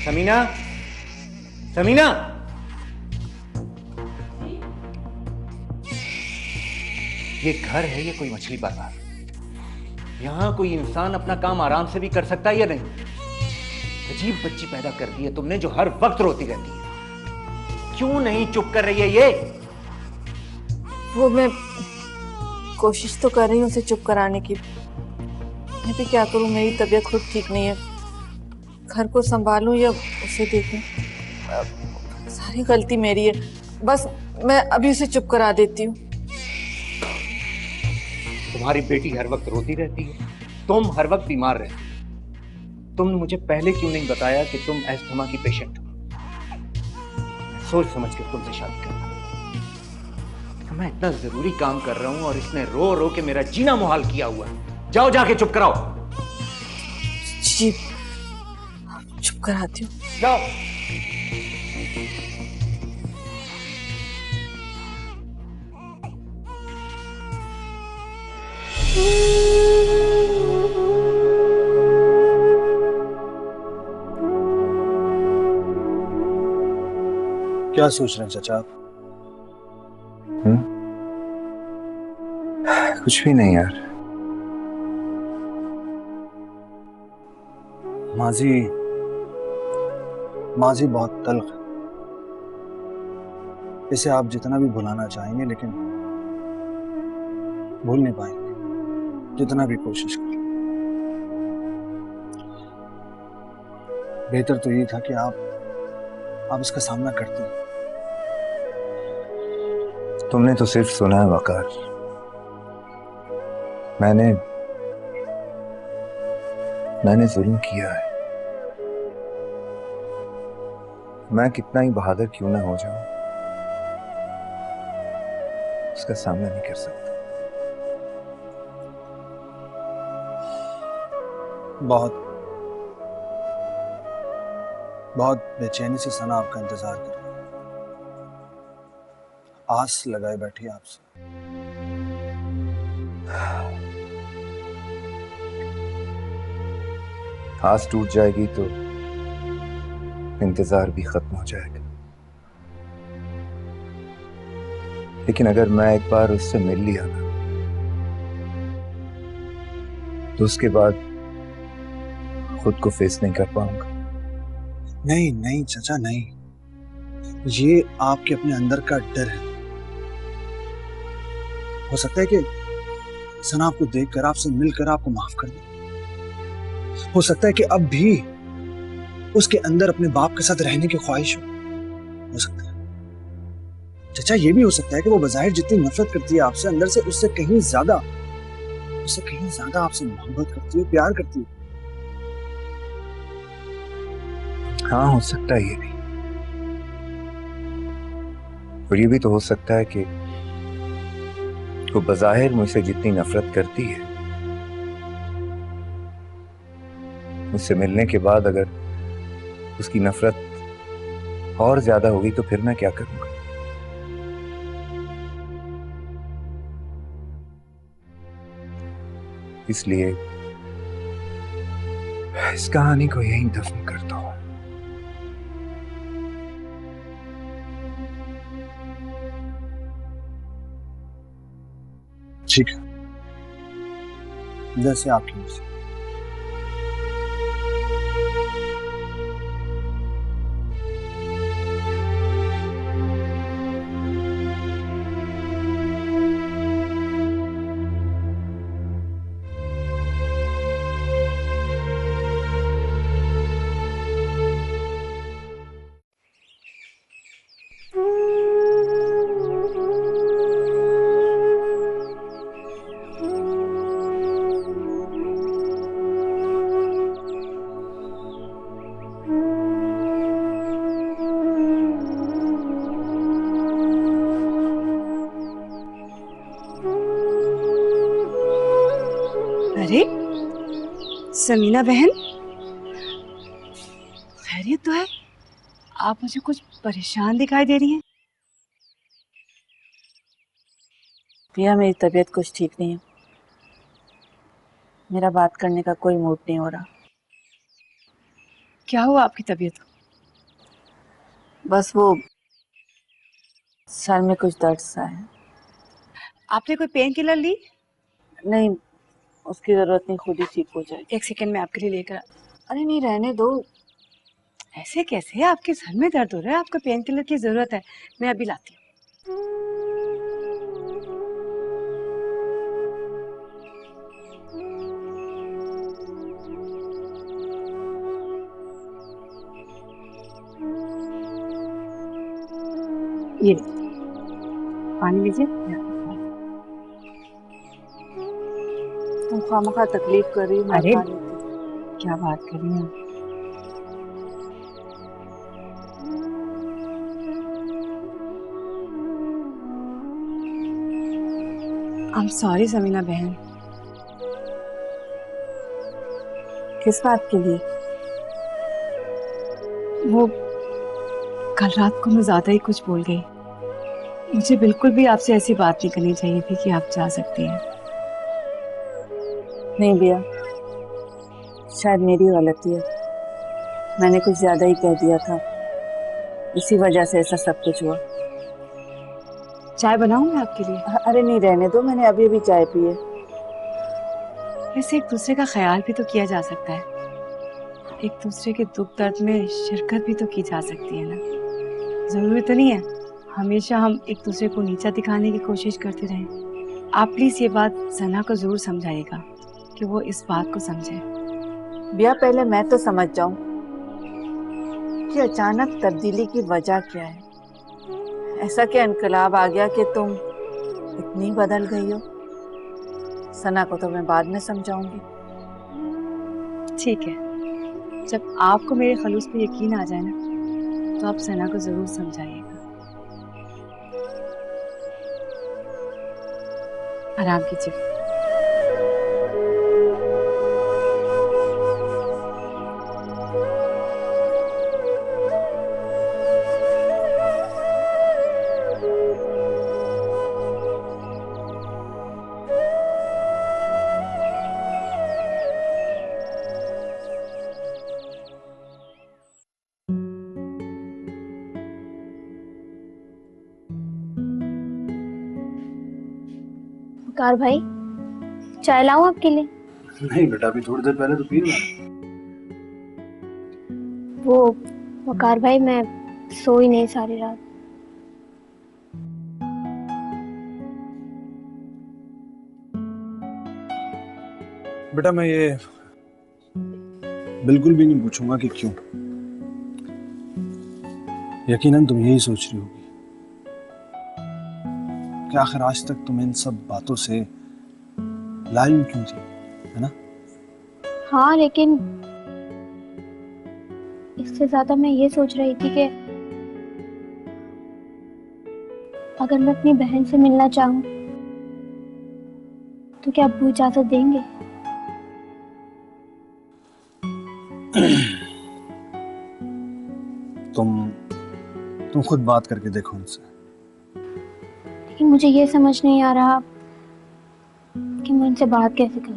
समीना, समीना, ये घर है, ये कोई मछली बाजार? यहां कोई इंसान अपना काम आराम से भी कर सकता है या नहीं? अजीब बच्ची पैदा कर दी है तुमने, जो हर वक्त रोती रहती है। क्यों नहीं चुप कर रही है ये? वो मैं कोशिश तो कर रही हूँ उसे चुप कराने की। मैं भी क्या करूँ, मेरी तबीयत खुद ठीक नहीं है। घर को संभालूं या उसे देखूं, सारी गलती मेरी है। बस मैं अभी उसे चुप करा देती हूँ। तुम्हारी बेटी हर वक्त रोती रहती है, तुम हर वक्त बीमार रहती हो। तुमने मुझे पहले क्यों नहीं बताया कि तुम अस्थमा की पेशेंट हो? सोच समझ कर तुमसे शादी करना। मैं इतना जरूरी काम कर रहा हूं और इसने रो रो के मेरा जीना मुहाल किया हुआ है। जाओ जाके चुप कराओ। जी चुप कराती हूँ। जाओ। क्या सोच रहे हैं चाचा आप? कुछ भी नहीं यार। माजी माजी बहुत तल्ख है। इसे आप जितना भी भुलाना चाहेंगे लेकिन भूल नहीं पाएंगे, जितना भी कोशिश करें। बेहतर तो ये था कि आप इसका सामना करते। तुमने तो सिर्फ सुना है वकार। मैंने जुल्म किया है। मैं कितना ही बहादुर क्यों ना हो जाऊं, उसका सामना नहीं कर सकता। बहुत बहुत बेचैनी से सना आपका इंतजार कर रही है। आस लगाए बैठी है आपसे। आस टूट जाएगी तो इंतजार भी खत्म हो जाएगा। लेकिन अगर मैं एक बार उससे मिल लिया ना, तो उसके बाद खुद को फेस नहीं कर पाऊंगा। नहीं नहीं चाचा नहीं, ये आपके अपने अंदर का डर है। हो सकता है कि सना आपको देखकर, आपसे मिलकर आपको माफ कर दे। हो सकता है कि अब भी उसके अंदर अपने बाप के साथ रहने की ख्वाहिश हो सकता है चाचा। ये भी हो सकता है कि वो बज़ाहिर जितनी नफरत करती है आपसे, अंदर से उससे कहीं ज्यादा आपसे मोहब्बत करती है, प्यार करती है। हाँ, हो सकता है ये भी। और ये भी तो हो सकता है कि वो बज़ाहिर मुझसे जितनी नफरत करती है, मुझसे मिलने के बाद अगर उसकी नफरत और ज्यादा होगी तो फिर मैं क्या करूंगा? इसलिए इस कहानी को यहीं दफन करता हूं। ठीक है, जैसे आपकी मर्जी। अरे समीना बहन, खैरियत तो है? आप मुझे कुछ परेशान दिखाई दे रही हैं। पिया मेरी तबीयत कुछ ठीक नहीं है। मेरा बात करने का कोई मूड नहीं हो रहा। क्या हुआ आपकी तबीयत को? बस वो सर में कुछ दर्द सा है। आपने कोई पेन किलर ली? नहीं, उसकी जरूरत नहीं, खुद ही ठीक हो जाएगी। एक सेकंड में आपके लिए लेकर। अरे नहीं, रहने दो। ऐसे कैसे? आपके सर में दर्द हो रहा है, आपको पेन किलर की जरूरत है। मैं अभी लाती हूँ। ये पानी लीजिए। तुम खामखा तकलीफ कर रही हो, मैं अरे खा लेती हूँ। क्या बात कर रही हैं? I'm sorry समीना बहन। किस बात के लिए? वो कल रात को मैं ज्यादा ही कुछ बोल गई। मुझे बिल्कुल भी आपसे ऐसी बात नहीं करनी चाहिए थी कि आप जा सकती हैं। नहीं बिया, शायद मेरी गलती है। मैंने कुछ ज्यादा ही कह दिया था, इसी वजह से ऐसा सब कुछ हुआ। चाय बनाऊं मैं आपके लिए? अरे नहीं, रहने दो, मैंने अभी अभी चाय पी है। वैसे एक दूसरे का ख्याल भी तो किया जा सकता है, एक दूसरे के दुख दर्द में शिरकत भी तो की जा सकती है ना। जरूरी तो नहीं है हमेशा हम एक दूसरे को नीचा दिखाने की कोशिश करते रहें। आप प्लीज ये बात सना को जरूर समझाइएगा कि वो इस बात को समझे। बिया, पहले मैं तो समझ जाऊं कि अचानक तब्दीली की वजह क्या है। ऐसा क्या इनकलाब आ गया कि तुम इतनी बदल गई हो? सना को तो मैं बाद में समझाऊंगी। ठीक है, जब आपको मेरे खलूस पे यकीन आ जाए ना, तो आप सना को जरूर समझाइएगा। आराम कीजिए। वकार भाई, चाय लाऊं आपके लिए? नहीं बेटा, अभी थोड़ी देर पहले तो पी रहा। वो वकार भाई, मैं सोई नहीं सारी रात। बेटा मैं ये बिल्कुल भी नहीं पूछूंगा कि क्यों। यकीनन तुम यही सोच रही होगी कि आखिर आज तक तुम इन सब बातों से लालू क्यों थी, है ना? हाँ, लेकिन इससे ज्यादा मैं ये सोच रही थी कि अगर मैं अपनी बहन से मिलना चाहूँ तो क्या अब्बू इजाजत देंगे? तुम खुद बात करके देखो उनसे। लेकिन मुझे ये समझ नहीं आ रहा कि मैं उनसे बात कैसे करूं।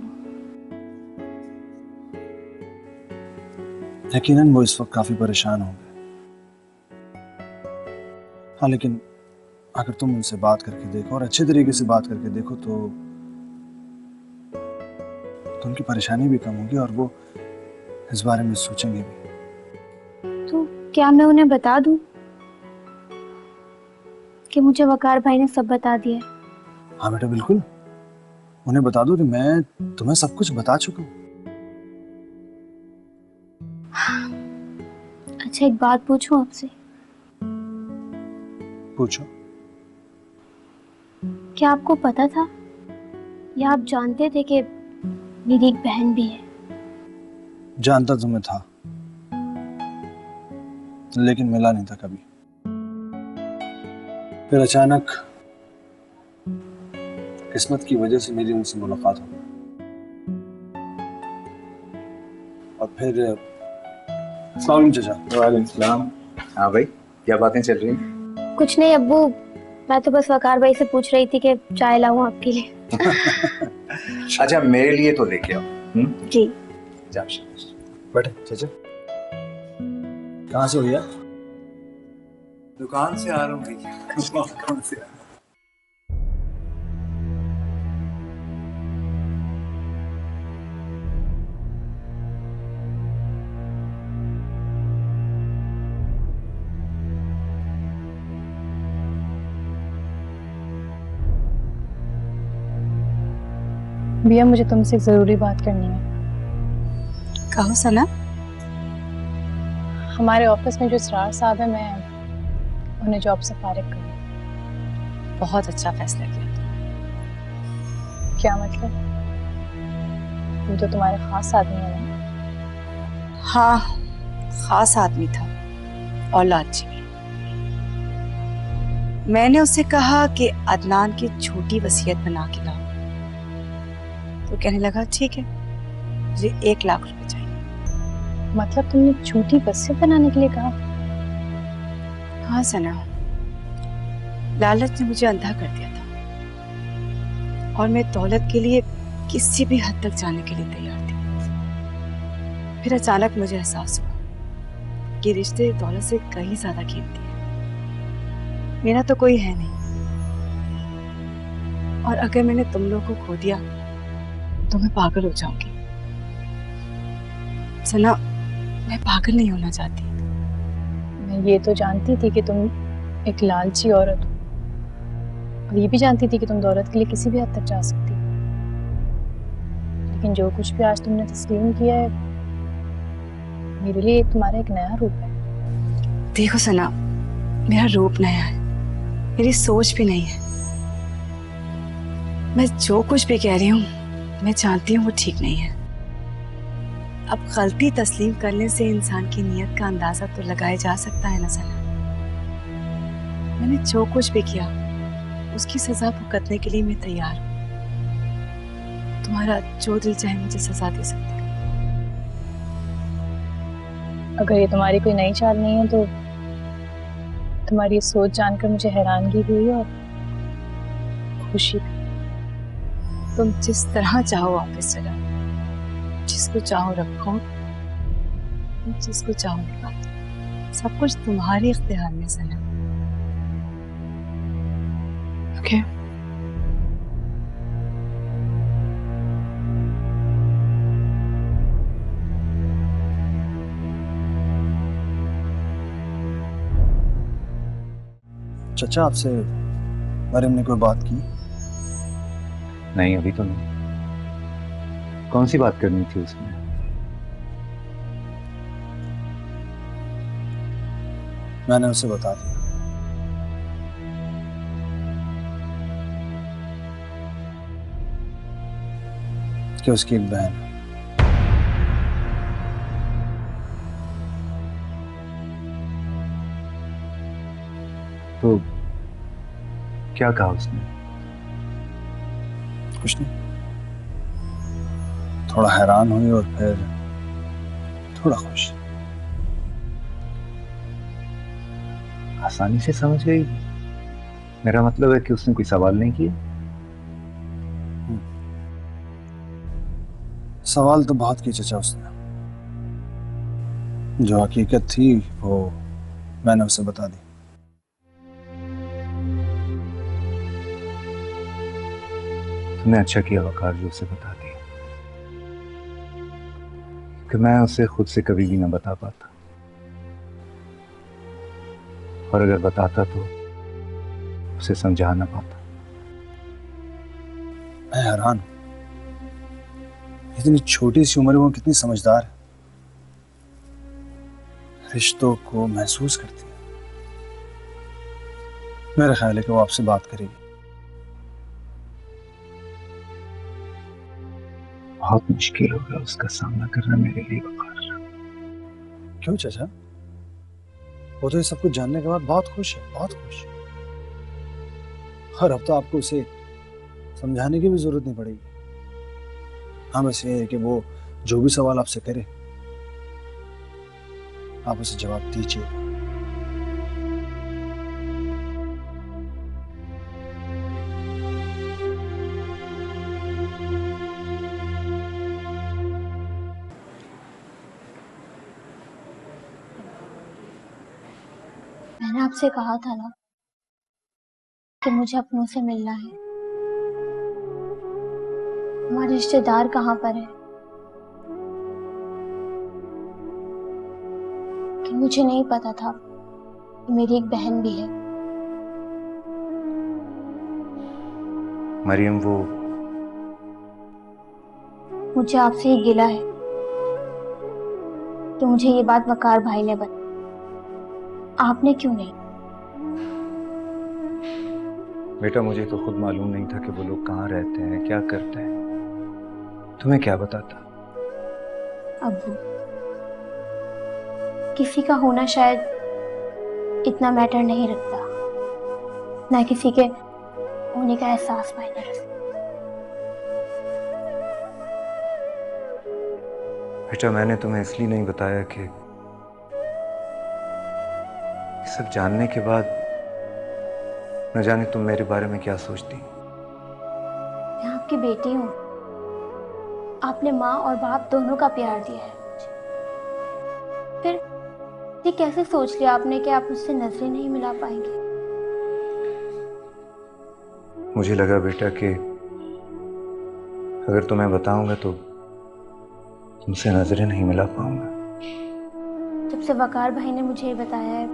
यकीनन वो इस वक्त काफी परेशान होंगे। हाँ, लेकिन अगर तुम उनसे बात करके देखो और अच्छे तरीके से बात करके देखो तो उनकी परेशानी भी कम होगी और वो इस बारे में सोचेंगे भी। तो क्या मैं उन्हें बता दूं कि मुझे वकार भाई ने सब बता दिया? हाँ बेटा, बिल्कुल। उन्हें बता दो कि मैं तुम्हें सब कुछ बता चुका हूँ। अच्छा, एक बात पूछूं आपसे? पूछो। क्या आपको पता था या आप जानते थे कि मेरी एक बहन भी है? जानता तुम्हें था, लेकिन मिला नहीं था कभी। फिर अचानक किस्मत की वजह से मेरी उनसे मुलाकात हो गई और फिर अस्सलाम चाचा। वालेकुम सलाम। हाँ भाई, क्या बातें चल रही हैं? कुछ नहीं अब्बू, मैं तो बस वकार भाई से पूछ रही थी कि चाय लाऊं आपके लिए। अच्छा, मेरे लिए तो लेके आओ। जी। बैठे चाचा। कहाँ से हो यार? दुकान से आ रहा हूँ भैया। दुकान से आ रहा हूँ। भैया मुझे तुमसे एक जरूरी बात करनी है। कहो सना। हमारे ऑफिस में जो इसरार साहब है, मैं उन्हें जॉब से फारिग करूँ। बहुत अच्छा फैसला किया तुमने। क्या मतलब? वो तो तुम्हारे खास आदमी है ना? हाँ, खास आदमी था और लालची भी। मैंने उससे कहा कि अदनान की छोटी वसीयत बना के लाओ, तो कहने लगा ठीक है, मुझे 1 लाख रुपए चाहिए। मतलब तुमने झूठी वसीयत बनाने के लिए कहा? हाँ सना, लालच ने मुझे अंधा कर दिया था और मैं दौलत के लिए किसी भी हद तक जाने के लिए तैयार थी। फिर अचानक मुझे एहसास हुआ कि रिश्ते दौलत से कहीं ज्यादा कीमती है। मेरा तो कोई है नहीं, और अगर मैंने तुम लोगों को खो दिया तो मैं पागल हो जाऊंगी। सना, मैं पागल नहीं होना चाहती। मैं ये तो जानती थी कि तुम एक लालची औरत हो, और ये भी जानती थी कि तुम दौलत के लिए किसी भी हद तक जा सकती हो। लेकिन जो कुछ भी आज तुमने तस्लीम किया है, मेरे लिए तुम्हारा एक नया रूप है। देखो सना, मेरा रूप नया है, मेरी सोच भी नहीं है। मैं जो कुछ भी कह रही हूँ, मैं जानती हूँ वो ठीक नहीं है। अब गलती तस्लीम करने से इंसान की नीयत का अंदाजा तो लगाया जा सकता है ना सना। मैंने जो कुछ भी किया उसकी सजा भुगतने के लिए मैं तैयार हूँ। तुम्हारा जो दिल चाहे मुझे सजा दे सकते हो। अगर ये तुम्हारी कोई नई चाल नहीं है तो तुम्हारी ये सोच जानकर मुझे हैरानगी भी हुई और खुशी भी। तुम जिस तरह चाहो वापस चलो, जिसको चाहो रखो, जिसको चाहो निकाल दो। सब कुछ तुम्हारे इख्तियार में सना। ओके? चाचा, आपसे मरियम ने कोई बात की? नहीं, अभी तो नहीं। कौन सी बात करनी थी उसमें? मैंने उसे बता दिया कि उसकी एक बहन है। तो क्या कहा उसने? कुछ नहीं, थोड़ा हैरान हुई और फिर थोड़ा खुश। आसानी से समझ गई? मेरा मतलब है कि उसने कोई सवाल नहीं किया? सवाल तो बहुत किए चाचा उसने। जो हकीकत थी वो मैंने उसे बता दी। तुमने अच्छा किया वकार जो उसे बता दिया, कि मैं उसे खुद से कभी भी ना बता पाता, और अगर बताता तो उसे समझा ना पाता। मैं हैरान हूं, इतनी छोटी सी उम्र में वो कितनी समझदार है, रिश्तों को महसूस करती है। मेरा ख्याल है कि वो आपसे बात करेगी। बहुत मुश्किल होगा उसका सामना करना मेरे लिए वकार। क्यों चाचा? वो तो ये सब कुछ जानने के बाद बहुत खुश है, बहुत खुश। और अब तो आपको उसे समझाने की भी जरूरत नहीं पड़ेगी। हाँ, बस ये है कि वो जो भी सवाल आपसे करे आप उसे जवाब दीजिए। मैंने आपसे कहा था ना कि मुझे अपनों से मिलना है। हमारे रिश्तेदार कहाँ पर है? कि मुझे नहीं पता था कि मेरी एक बहन भी है। मरियम, वो मुझे आपसे ये गिला है कि मुझे ये बात वकार भाई ने बताई, आपने क्यों नहीं? बेटा, मुझे तो खुद मालूम नहीं था कि वो लोग कहाँ रहते हैं, क्या करते हैं। तुम्हें क्या बताता? अब्बू, किसी का होना शायद इतना मैटर नहीं रखता, ना किसी के होने का एहसास मायने रखता। बेटा, मैंने तुम्हें इसलिए नहीं बताया कि ये सब जानने के बाद न जाने तुम मेरे बारे में क्या सोचती। मैं आपकी बेटी हूँ। आपने माँ और बाप दोनों का प्यार दिया है मुझे। फिर ये कैसे सोच लिया आपने कि आप मुझसे नजरें नहीं मिला पाएंगे? मुझे लगा बेटा कि अगर तुम्हें बताऊंगा तो तुमसे नजरें नहीं मिला पाऊंगा। जब से वकार भाई ने मुझे ये बताया है,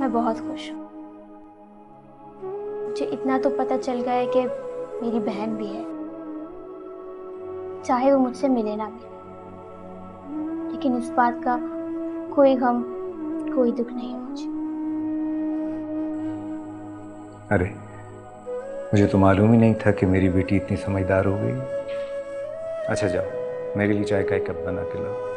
मैं बहुत खुश हूँ। मुझे इतना तो पता चल गया है कि मेरी बहन भी है, चाहे वो मुझसे मिले ना मिले, लेकिन इस बात का कोई गम, कोई दुख नहीं है मुझे। अरे, मुझे तो मालूम ही नहीं था कि मेरी बेटी इतनी समझदार हो गई। अच्छा जाओ, मेरे लिए चाय का एक कप बना के लाओ।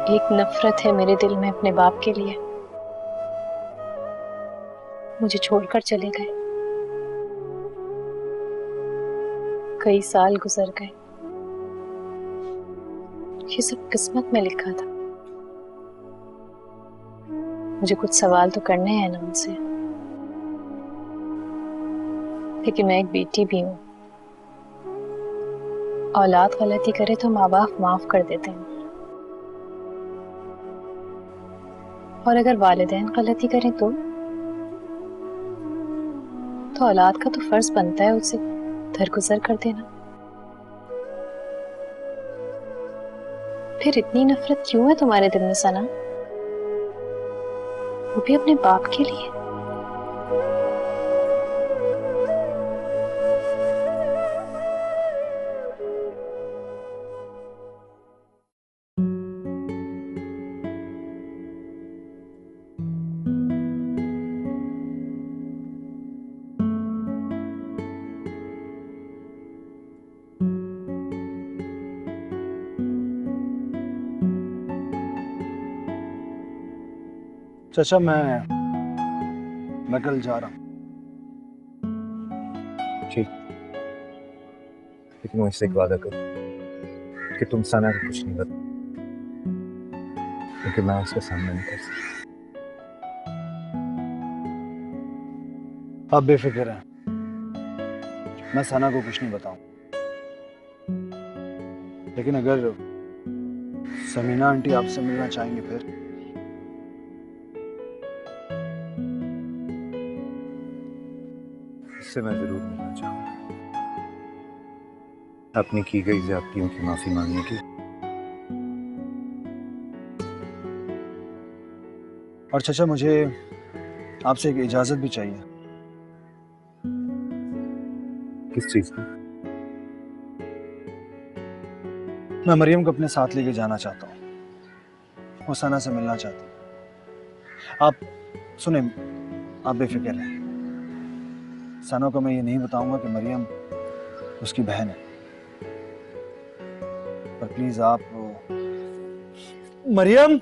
एक नफरत है मेरे दिल में अपने बाप के लिए। मुझे छोड़कर चले गए, कई साल गुजर गए। ये सब किस्मत में लिखा था। मुझे कुछ सवाल तो करने हैं ना उनसे, लेकिन मैं एक बेटी भी हूँ। औलाद गलती करे तो माँ बाप माफ कर देते हैं, और अगर वालिदैन गलती करें तो औलाद का तो फर्ज बनता है उसे दरगुजर कर देना। फिर इतनी नफरत क्यों है तुम्हारे दिल में सना, वो भी अपने बाप के लिए? चाचा, मैं कल जा रहा हूँ। ठीक, लेकिन मुझसे एक वादा करो कि तुम सना को कुछ नहीं बता, क्योंकि मैं उसके सामने नहीं कर सकता। आप बेफिक्र हैं, मैं सना को कुछ नहीं बताऊं। लेकिन अगर समीना आंटी आपसे मिलना चाहेंगे फिर? इससे मैं जरूर मिलना चाहूंगा, अपनी की गई ज्यादतियों की माफी मांगने की। और चाचा, मुझे आपसे एक इजाजत भी चाहिए। किस चीज की? मैं मरियम को अपने साथ लेके जाना चाहता हूँ। वो सना से मिलना चाहती है। आप सुने, आप बेफिक्र हैं। सना को मैं ये नहीं बताऊंगा कि मरियम उसकी बहन है, पर प्लीज आप मरियम,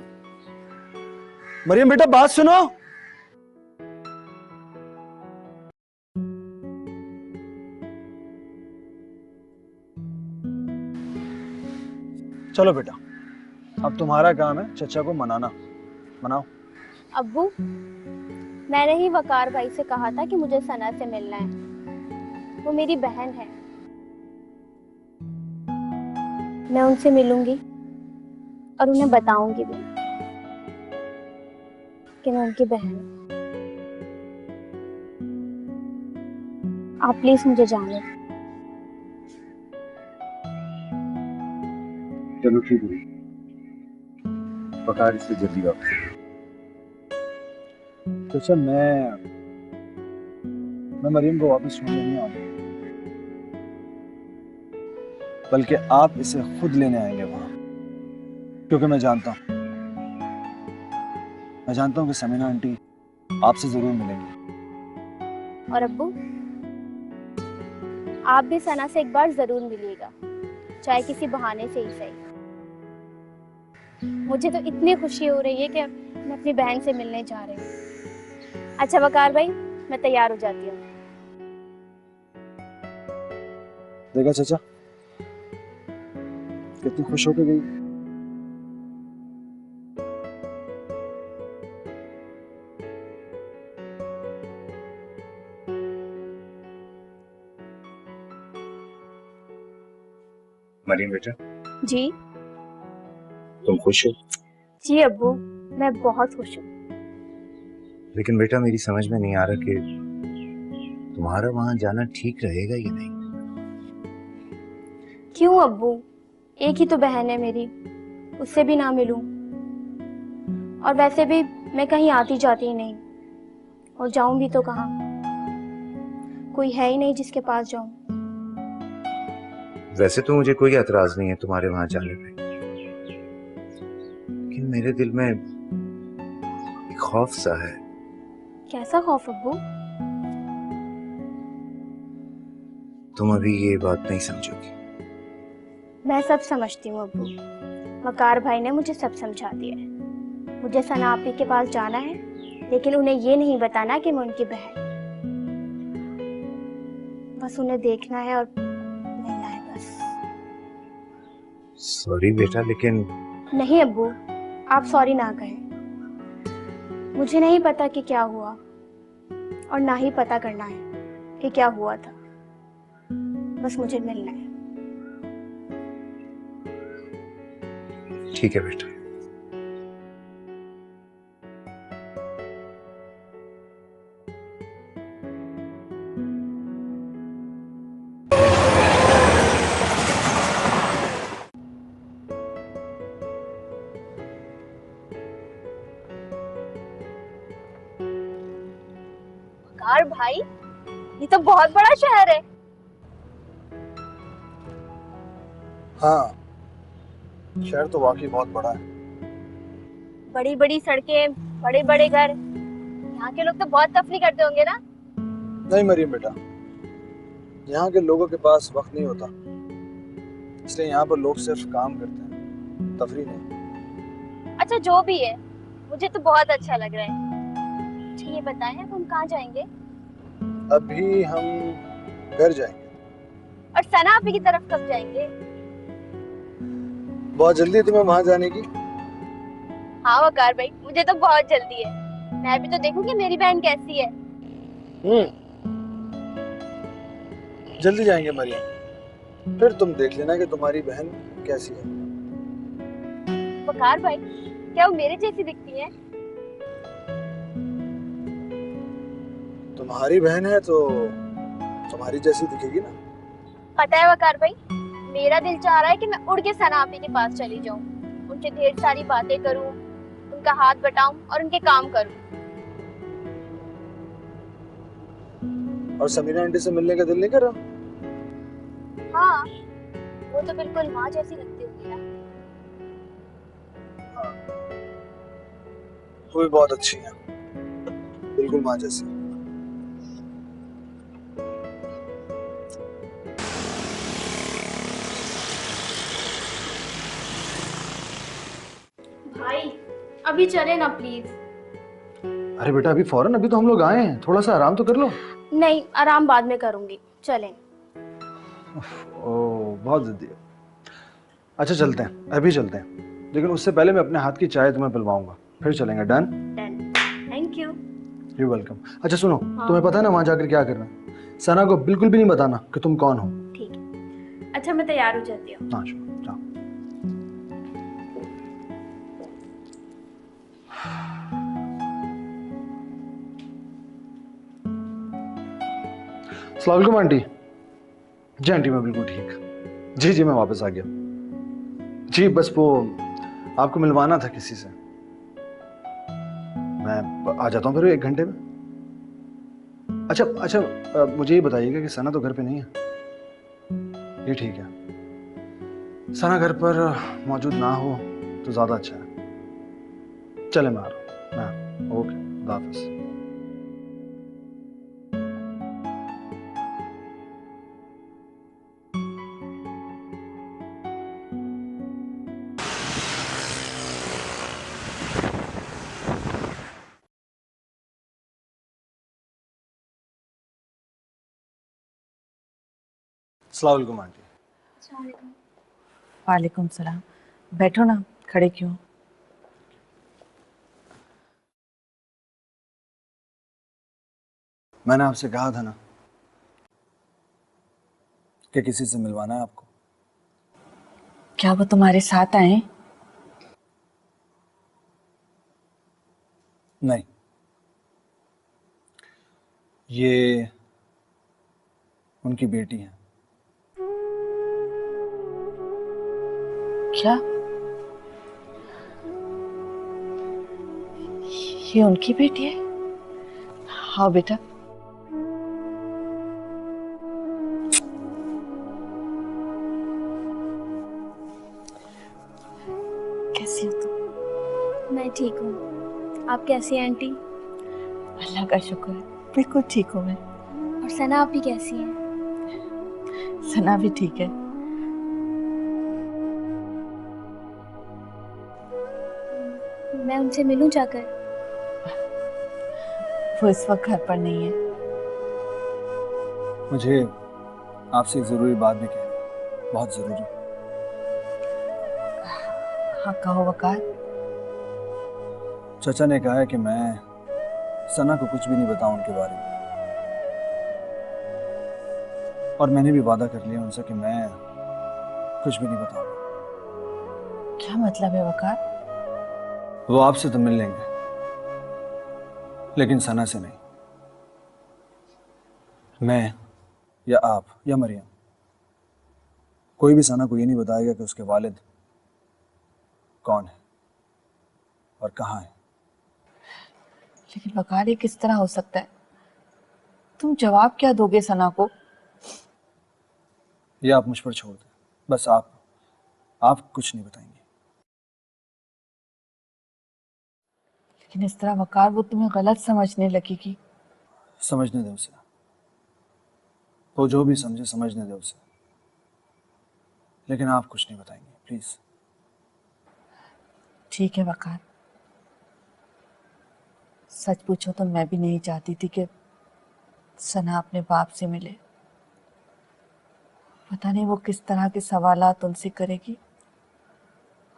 मरियम बेटा, बात सुनो। चलो बेटा, अब तुम्हारा काम है चचा को मनाना। मनाओ। अब्बू, मैंने ही वकार भाई से कहा था कि मुझे सना से मिलना है। वो मेरी बहन है, मैं उनसे मिलूंगी और उन्हें बताऊंगी भी कि मैं उनकी बहन हूँ। आप प्लीज मुझे जाने दो। चलो ठीक है, वकार इससे जल्दी वापस। चचा मैं मरियम को वापस छोड़ने नहीं आऊंगा, बल्कि आप इसे खुद लेने आएंगे वहां, क्योंकि मैं जानता हूं कि समीना आंटी आपसे जरूर मिलेंगी। और अब्बू, आप भी सना से एक बार जरूर मिलिएगा, चाहे किसी बहाने से ही सही। मुझे तो इतनी खुशी हो रही है कि मैं अपनी बहन से मिलने जा रही हूँ। अच्छा वकार भाई, मैं तैयार हो जाती हूँ। देखा चाचा कितनी खुश होकर गई। मरीम बेटा, जी तुम खुश हो? जी अब्बू, मैं बहुत खुश हूँ। लेकिन बेटा मेरी समझ में नहीं आ रहा कि तुम्हारा वहां जाना ठीक रहेगा या नहीं। क्यों अब्बू, एक ही तो बहन है मेरी, उससे भी ना मिलूं? और वैसे भी मैं कहीं आती जाती ही नहीं, और जाऊं भी तो कहाँ? कोई है ही नहीं जिसके पास जाऊं। वैसे तो मुझे कोई एतराज नहीं है तुम्हारे वहां जाने पे, लेकिन मेरे दिल में एक खौफ सा है। कैसा खौफ अब्बू? तुम अभी ये बात नहीं समझोगी। मैं सब समझती हूँ अब्बू, वकार भाई ने मुझे सब समझा दिया है। मुझे सना आपी के पास जाना है, लेकिन उन्हें ये नहीं बताना कि मैं उनकी बहन। बस उन्हें देखना है और मिलना है बस। सॉरी बेटा, लेकिन नहीं अब्बू, आप सॉरी ना कहें। मुझे नहीं पता कि क्या हुआ, और ना ही पता करना है कि क्या हुआ था। बस मुझे मिलना है। ठीक है बेटा। वकार भाई, ये तो बहुत बड़ा शहर है। हाँ, शहर तो वाकई बहुत बड़ा है। बड़ी बड़ी सड़कें, बड़े बड़े घर, यहाँ के लोग तो बहुत तफरी करते होंगे ना? नहीं मरियम बेटा, यहाँ के लोगों के पास वक्त नहीं होता, इसलिए यहाँ पर लोग सिर्फ काम करते हैं, तफरी नहीं। अच्छा जो भी है, मुझे तो बहुत अच्छा लग रहा है। अच्छा ये बताएं, अब हम कहाँ जाएंगे? अभी हम घर जाएंगे। और सना आपी की तरफ कब जाएंगे? बहुत जल्दी है तुम्हें वहां जाने की? हाँ वकार भाई, मुझे तो बहुत जल्दी है। मैं भी तो देखूं कि मेरी बहन कैसी है। जल्दी जाएंगे मरियम, फिर तुम देख लेना कि तुम्हारी बहन कैसी है। वकार भाई, क्या वो मेरे जैसी दिखती है? तुम्हारी बहन है तो तुम्हारी जैसी दिखेगी ना। पता है वकार भाई, मेरा दिल चाह रहा है कि मैं उड़ के सना आपी के पास चली जाऊं, उनसे ढेर सारी बातें करूं, उनका हाथ बटाऊं और उनके काम करूं। और समीना आंटी से मिलने का दिल नहीं कर रहा? हाँ, वो तो बिल्कुल माँ जैसी लगती होगी ना। वो भी बहुत अच्छी है, बिल्कुल माँ जैसी। भाई अभी चले ना प्लीज। अरे बेटा अभी फौरन, अभी तो हम लोग आए हैं, थोड़ा सा आराम तो कर लो। नहीं, आराम बाद में करूंगी, चलें। ओ बहुत जल्दी है। अच्छा चलते हैं, अभी चलते हैं। लेकिन उससे पहले मैं अपने हाथ की चाय तुम्हें पिलवाऊंगा, फिर चलेंगे। Done? Done. Thank you. You welcome. अच्छा सुनो, तुम्हें पता है ना वहां जाकर क्या करना? सना को बिल्कुल भी नहीं बताना कि तुम कौन हो। ठीक है। अच्छा मैं तैयार हो जाती हूँ। हाँ शुक्र, जाओ। अस्सलाम वालेकुम आंटी। जी आंटी मैं बिल्कुल ठीक। जी जी मैं वापस आ गया। जी बस वो आपको मिलवाना था किसी से। मैं आ जाता हूँ फिर 1 घंटे में। अच्छा अच्छा, मुझे ये बताइएगा कि सना तो घर पे नहीं है। ये ठीक है। सना घर पर मौजूद ना हो तो ज्यादा अच्छा है। चले मैं आ रहा हूँ। मैं ओके, खुदा हाफिज। अस्सलाम वालेकुम आंटी। वालेकुम सलाम। बैठो ना, खड़े क्यों? मैंने आपसे कहा था ना कि किसी से मिलवाना है आपको। क्या वो तुम्हारे साथ आए? नहीं, ये उनकी बेटी है। क्या ये उनकी बेटी है? हाँ बेटा। कैसी हो तुम? मैं ठीक हूँ। आप कैसी हैं आंटी? अल्लाह का शुक्र है, बिल्कुल ठीक हूँ मैं। और सना आप भी कैसी हैं? सना भी ठीक है। मैं उनसे मिलूं जाकर? वो इस वक्त घर पर नहीं है। मुझे आपसे एक जरूरी बात भी कहनी है, बहुत जरूरी। हाँ कहो वकार। चाचा ने कहा है कि मैं सना को कुछ भी नहीं बताऊं उनके बारे में, और मैंने भी वादा कर लिया उनसे कि मैं कुछ भी नहीं बताऊंगा। क्या मतलब है वकार? वो आपसे तो मिल लेंगे लेकिन सना से नहीं। मैं या आप या मरियम, कोई भी सना को ये नहीं बताएगा कि उसके वालिद कौन है और कहाँ है। लेकिन वकार ये किस तरह हो सकता है? तुम जवाब क्या दोगे सना को? ये आप मुझ पर छोड़ दें, बस आप कुछ नहीं बताएंगे। लेकिन इस तरह वकार वो तुम्हें गलत समझने लगेगी। समझने दे उसे, वो जो भी समझे समझने दे उसे, लेकिन आप कुछ नहीं बताएंगे प्लीज। ठीक है वकार। सच पूछो तो मैं भी नहीं चाहती थी कि सना अपने बाप से मिले। पता नहीं वो किस तरह के सवालात उनसे करेगी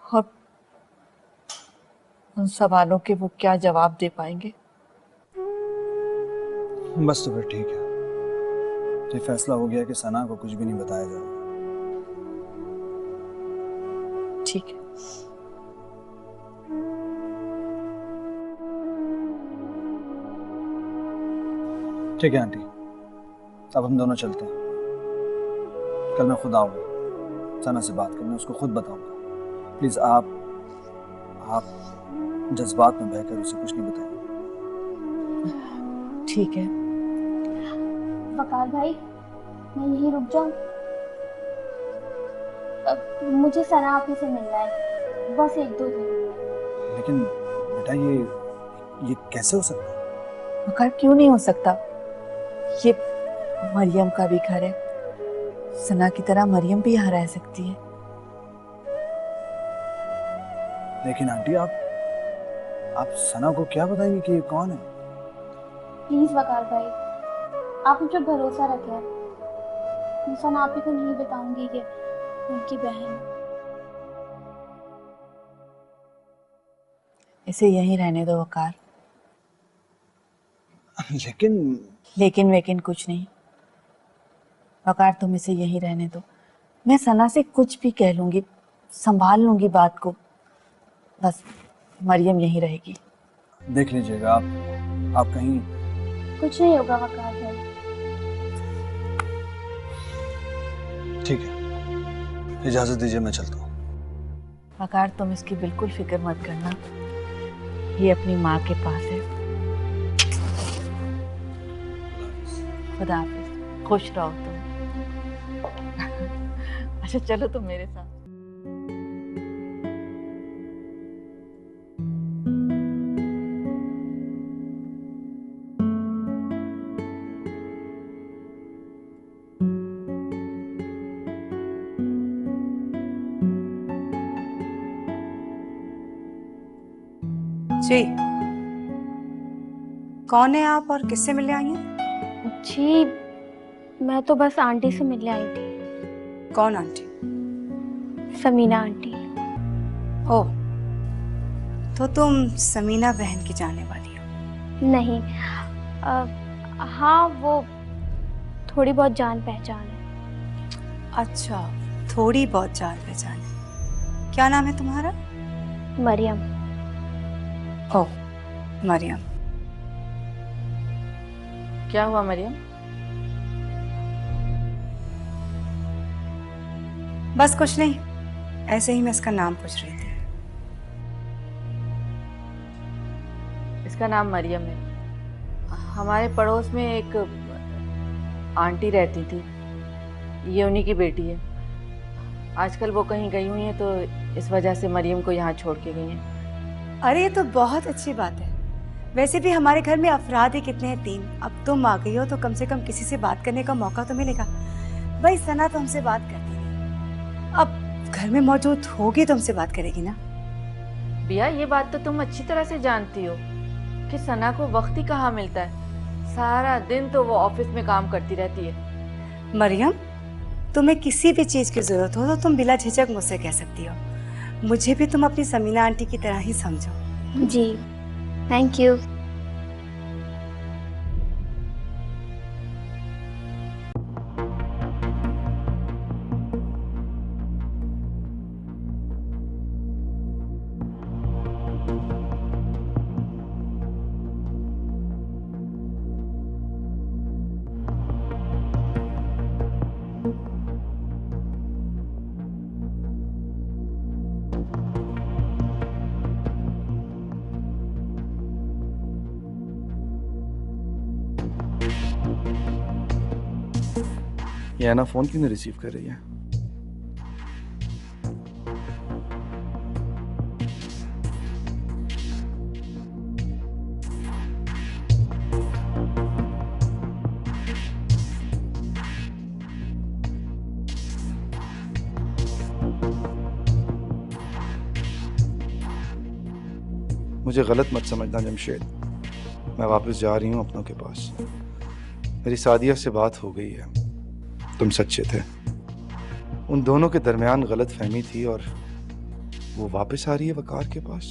और उन सवालों के वो क्या जवाब दे पाएंगे। बस तो फिर ठीक है, ये फैसला हो गया कि सना को कुछ भी नहीं बताया जाएगा। ठीक है। ठीक है आंटी, अब हम दोनों चलते हैं। कल मैं खुद आऊंगा सना से बात करने, उसको खुद बताऊंगा। प्लीज आप जज्बात में बहकर उसे कुछ नहीं बताइए। ठीक है। वकार भाई, मैं यहीं रुक जाऊं? मुझे सना आपी से मिलना है, बस 1-2 दिन। लेकिन बेटा ये कैसे हो सकता है? वकार क्यों नहीं हो सकता? ये मरियम का भी घर है। सना की तरह मरियम भी यहाँ रह सकती है। लेकिन आंटी आप सना को क्या बताएंगे कि ये कौन है? प्लीज वकार भाई, आप मुझ पर भरोसा रखें। मैं सना आपी को नहीं बताऊंगी कि उनकी बहन। इसे यहीं रहने दो वकार। लेकिन लेकिन वेकिन कुछ नहीं वकार, तुम इसे यहीं रहने दो। मैं सना से कुछ भी कह लूंगी, संभाल लूंगी बात को। बस मरियम यहीं रहेगी। देख लीजिएगा आप कहीं। कुछ नहीं होगा वकार भाई। ठीक है, इजाजत दीजिए, मैं चलता हूँ। वकार, तुम इसकी बिल्कुल फिक्र मत करना, ये अपनी माँ के पास है। खुदा हाफिज, खुश रहो तुम। अच्छा चलो तुम मेरे साथ। जी, कौन है आप और किससे मिलने आई हैं? जी मैं तो बस आंटी से मिलने आई थी। कौन आंटी? समीना आंटी। ओह, तो तुम समीना बहन की जाने वाली हो? नहीं, हाँ वो थोड़ी बहुत जान पहचान है। अच्छा, थोड़ी बहुत जान पहचान है। क्या नाम है तुम्हारा? मरियम। ओह, मरियम। क्या हुआ मरियम? बस कुछ नहीं, ऐसे ही मैं इसका नाम पूछ रही थी। इसका नाम मरियम है। हमारे पड़ोस में एक आंटी रहती थी, ये उन्हीं की बेटी है। आजकल वो कहीं गई हुई हैं, तो इस वजह से मरियम को यहाँ छोड़ के गई हैं। अरे ये तो बहुत अच्छी बात है। वैसे भी हमारे घर में अफराद ही कितने हैं, 3। अब तुम आ गई हो तो कम से कम किसी से बात करने का मौका तो मिलेगा। भाई सना तो हमसे बात करती नहीं, अब घर में मौजूद होगी तो हमसे बात करेगी ना। बिया, ये बात तो तुम अच्छी तरह से जानती हो कि सना को वक्त ही कहाँ मिलता है। सारा दिन तो वो ऑफिस में काम करती रहती है। मरियम, तुम्हें किसी भी चीज की जरूरत हो तो तुम बिला झिझक मुझसे कह सकती हो। मुझे भी तुम अपनी समीना आंटी की तरह ही समझो। जी थैंक यू। ये ना फोन क्यों नहीं रिसीव कर रही है? मुझे गलत मत समझना जमशेद, मैं वापस जा रही हूँ अपनों के पास। मेरी सादिया से बात हो गई है, तुम सच्चे थे। उन दोनों के दरमियान गलत फहमी थी और वो वापस आ रही है वकार के पास।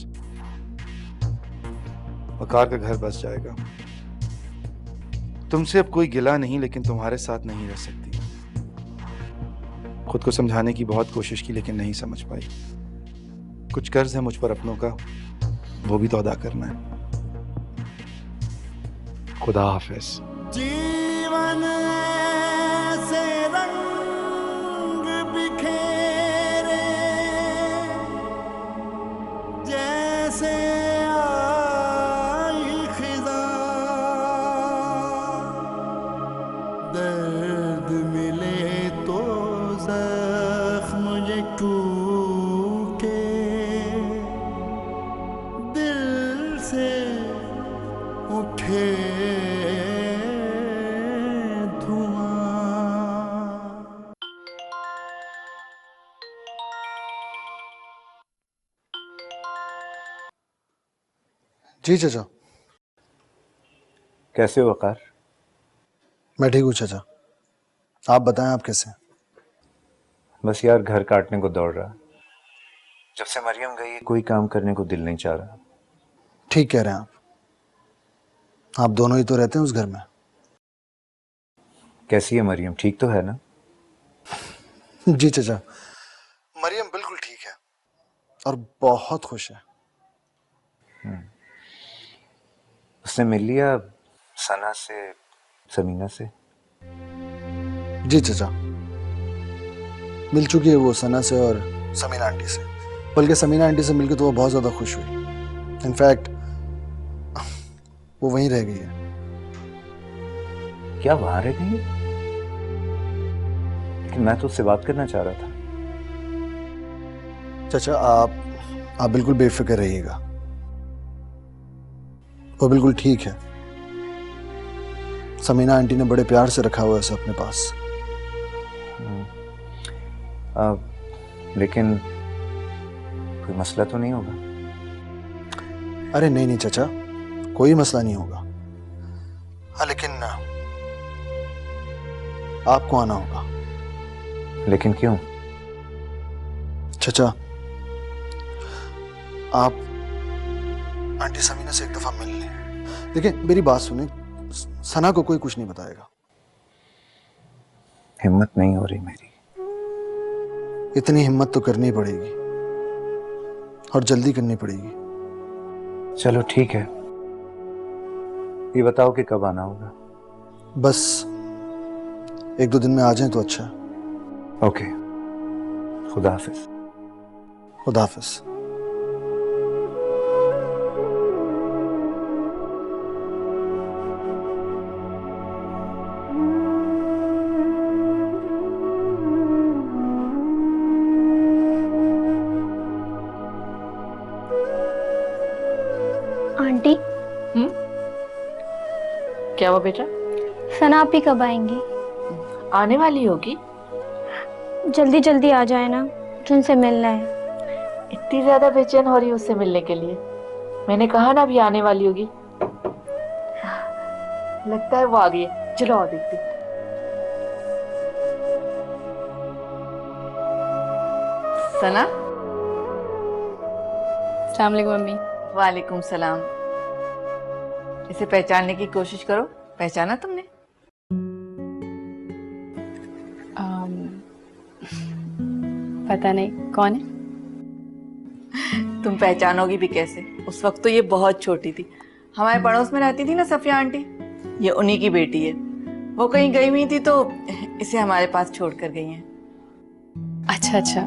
वकार का घर बस जाएगा। तुमसे अब कोई गिला नहीं, लेकिन तुम्हारे साथ नहीं रह सकती। खुद को समझाने की बहुत कोशिश की लेकिन नहीं समझ पाई। कुछ कर्ज है मुझ पर अपनों का, वो भी तो अदा करना है। खुदा हाफिज। जीवन से रंग बिखेरे जैसे आई खिज़ां, दर्द मिले तो जख्म ये टूटे, दिल से उठे जी चाचा। कैसे हो वकार? मैं ठीक हूँ चाचा, आप बताएं आप कैसे हैं? बस यार, घर काटने को दौड़ रहा। जब से मरियम गई कोई काम करने को दिल नहीं चाह रहा। ठीक कह रहे हैं आप दोनों ही तो रहते हैं उस घर में। कैसी है मरियम, ठीक तो है ना? जी चाचा, मरियम बिल्कुल ठीक है और बहुत खुश है। उसने मिल लिया सना से, समीना से? जी चाचा, मिल चुकी है वो सना से और समीना आंटी से। बल्कि समीना आंटी से मिलकर तो वो बहुत ज्यादा खुश हुई। इनफैक्ट वो वहीं रह गई है। क्या वहां रह गई? लेकिन मैं तो उससे बात करना चाह रहा था। चाचा आप बिल्कुल बेफिक्र रहिएगा, वो बिल्कुल ठीक है। समीना आंटी ने बड़े प्यार से रखा हुआ है उसे अपने पास। लेकिन कोई मसला तो नहीं होगा? अरे नहीं नहीं चाचा, कोई मसला नहीं होगा। हाँ लेकिन आपको आना होगा। लेकिन क्यों? चाचा आप आंटी समीना से एक दफा मिल लें। देखिए मेरी बात सुने, सना को कोई कुछ नहीं बताएगा। हिम्मत नहीं हो रही मेरी। इतनी हिम्मत तो करनी पड़ेगी और जल्दी करनी पड़ेगी। चलो ठीक है, ये बताओ कि कब आना होगा? बस 1-2 दिन में आ जाएं तो अच्छा। ओके, खुदा हाफिज। खुदा हाफिज। आंटी, क्या हुआ बेटा? सना आप ही कब आएंगी? आने वाली होगी। जल्दी जल्दी आ जाए ना, मुझे उनसे मिलना है। इतनी ज्यादा बेचैन हो रही है उससे मिलने के लिए? मैंने कहा ना अभी आने वाली होगी। लगता है वो आ गई है, चलो आओ देखते। सना। अस्सलाम वालेकुम मम्मी। वालेकुम सलाम। इसे पहचानने की कोशिश करो। पहचाना तुमने? पता नहीं कौन है। तुम पहचानोगी भी कैसे, उस वक्त तो ये बहुत छोटी थी। हमारे पड़ोस में रहती थी ना सफिया आंटी, ये उन्हीं की बेटी है। वो कहीं गई हुई थी तो इसे हमारे पास छोड़ कर गई हैं। अच्छा अच्छा।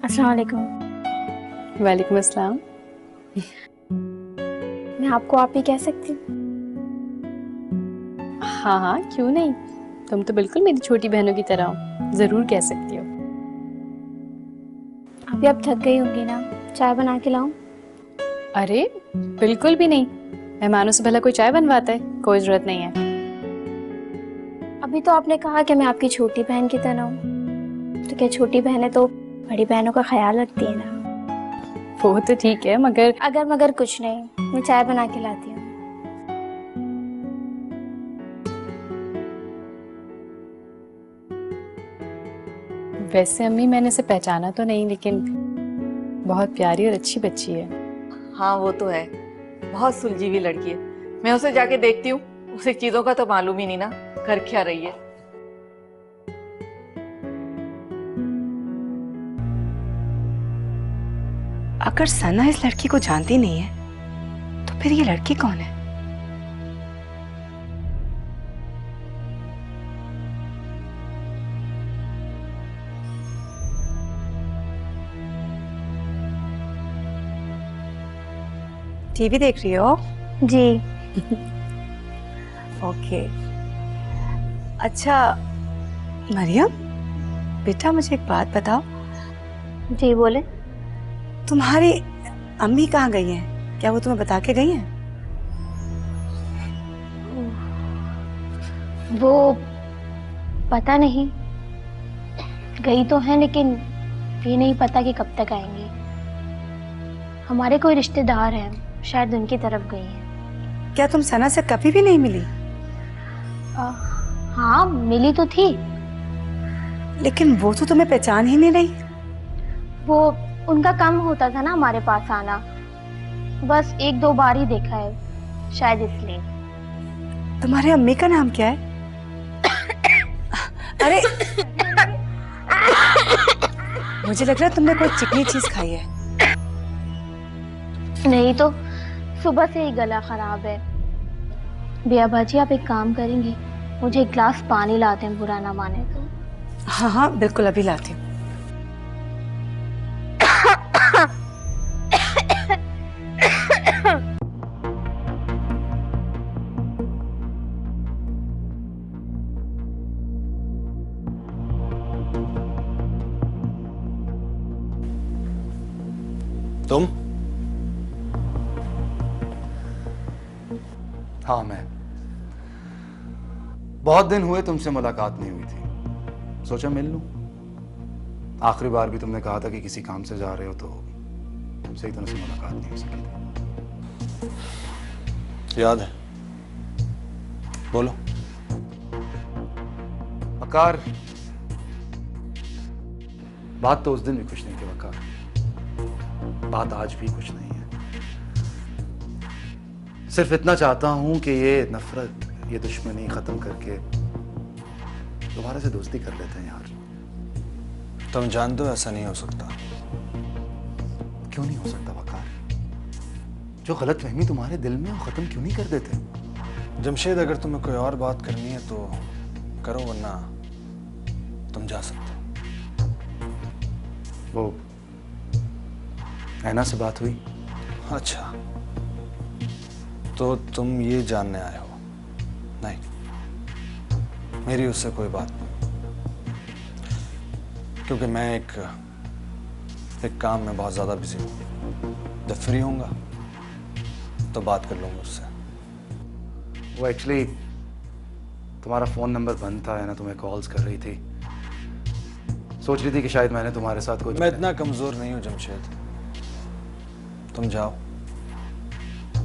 अस्सलाम वालेकुम। वालेकुम अस्सलाम। मैं आपको आप ही कह सकती हूँ? हाँ हाँ, क्यों नहीं। तुम तो बिल्कुल मेरी छोटी बहनों की तरह हो, जरूर कह सकती हो। अभी आप थक गई होंगी ना, चाय बना के लाऊं? अरे बिल्कुल भी नहीं, मेहमानों से भला कोई चाय बनवाता है? कोई जरूरत नहीं है। अभी तो आपने कहा कि मैं आपकी छोटी बहन की तरह हूँ, तो क्या छोटी बहनें तो बड़ी बहनों का ख्याल रखती है ना? वो तो ठीक है, मगर अगर मगर कुछ नहीं, मैं चाय बना के लाती हूँ। वैसे अम्मी मैंने इसे पहचाना तो नहीं, लेकिन बहुत प्यारी और अच्छी बच्ची है। हाँ वो तो है, बहुत सुलझी हुई लड़की है। मैं उसे जाके देखती हूँ, उसे चीजों का तो मालूम ही नहीं ना, घर क्या रही है। अगर सना इस लड़की को जानती नहीं है तो फिर ये लड़की कौन है? टीवी देख रही हो? जी। ओके। अच्छा मरियम, बेटा मुझे एक बात बताओ। जी बोले। तुम्हारी अम्मी कहाँ गई हैं? क्या वो तुम्हें बता के गई हैं? वो पता नहीं, गई तो है लेकिन ये नहीं पता कि कब तक आएंगी। हमारे कोई रिश्तेदार हैं, शायद उनकी तरफ गई हैं। क्या तुम सना से कभी भी नहीं मिली? हाँ मिली तो थी। लेकिन वो तो तुम्हें पहचान ही नहीं रही। वो उनका कम होता था ना हमारे पास आना, बस 1-2 बार ही देखा है, शायद इसलिए। तुम्हारे अम्मी का नाम क्या है? अरे मुझे लग रहा है तुमने कोई चिकनी चीज खाई है। नहीं तो सुबह से ही गला खराब है। बिया बाजी आप एक काम करेंगी, मुझे एक ग्लास पानी लाते हैं, बुरा ना माने तो। हाँ हाँ बिल्कुल, अभी लाती हूँ। तुम? हाँ मैं। बहुत दिन हुए तुमसे मुलाकात नहीं हुई थी, सोचा मिल लूं। आखिरी बार भी तुमने कहा था कि किसी काम से जा रहे हो, तो सही तरह से मुलाकात नहीं हो सकी थी। याद है, बोलो। वकार, बात तो उस दिन भी कुछ नहीं थी वकार, बात आज भी कुछ नहीं है। सिर्फ इतना चाहता हूं कि ये नफरत, ये दुश्मनी खत्म करके दोबारा से दोस्ती कर लेते हैं यार। तुम जानते हो ऐसा नहीं हो सकता। क्यों नहीं हो सकता वकार? जो गलतफहमी तुम्हारे दिल में, वो खत्म क्यों नहीं कर देते? जमशेद, अगर तुम्हें कोई और बात करनी है तो करो, वरना तुम जा सकते हो। वो ऐना से बात हुई? अच्छा, तो तुम ये जानने आए हो? नहीं, मेरी उससे कोई बात नहीं, क्योंकि मैं एक काम में बहुत ज्यादा बिजी हूँ। जब फ्री होऊंगा तो बात कर लूंगा उससे। वो एक्चुअली तुम्हारा फोन नंबर बंद था, है ना, तुम्हें कॉल्स कर रही थी, सोच रही थी कि शायद मैंने तुम्हारे साथ कुछ। मैं इतना कमजोर नहीं हूं जमशेद, तुम जाओ,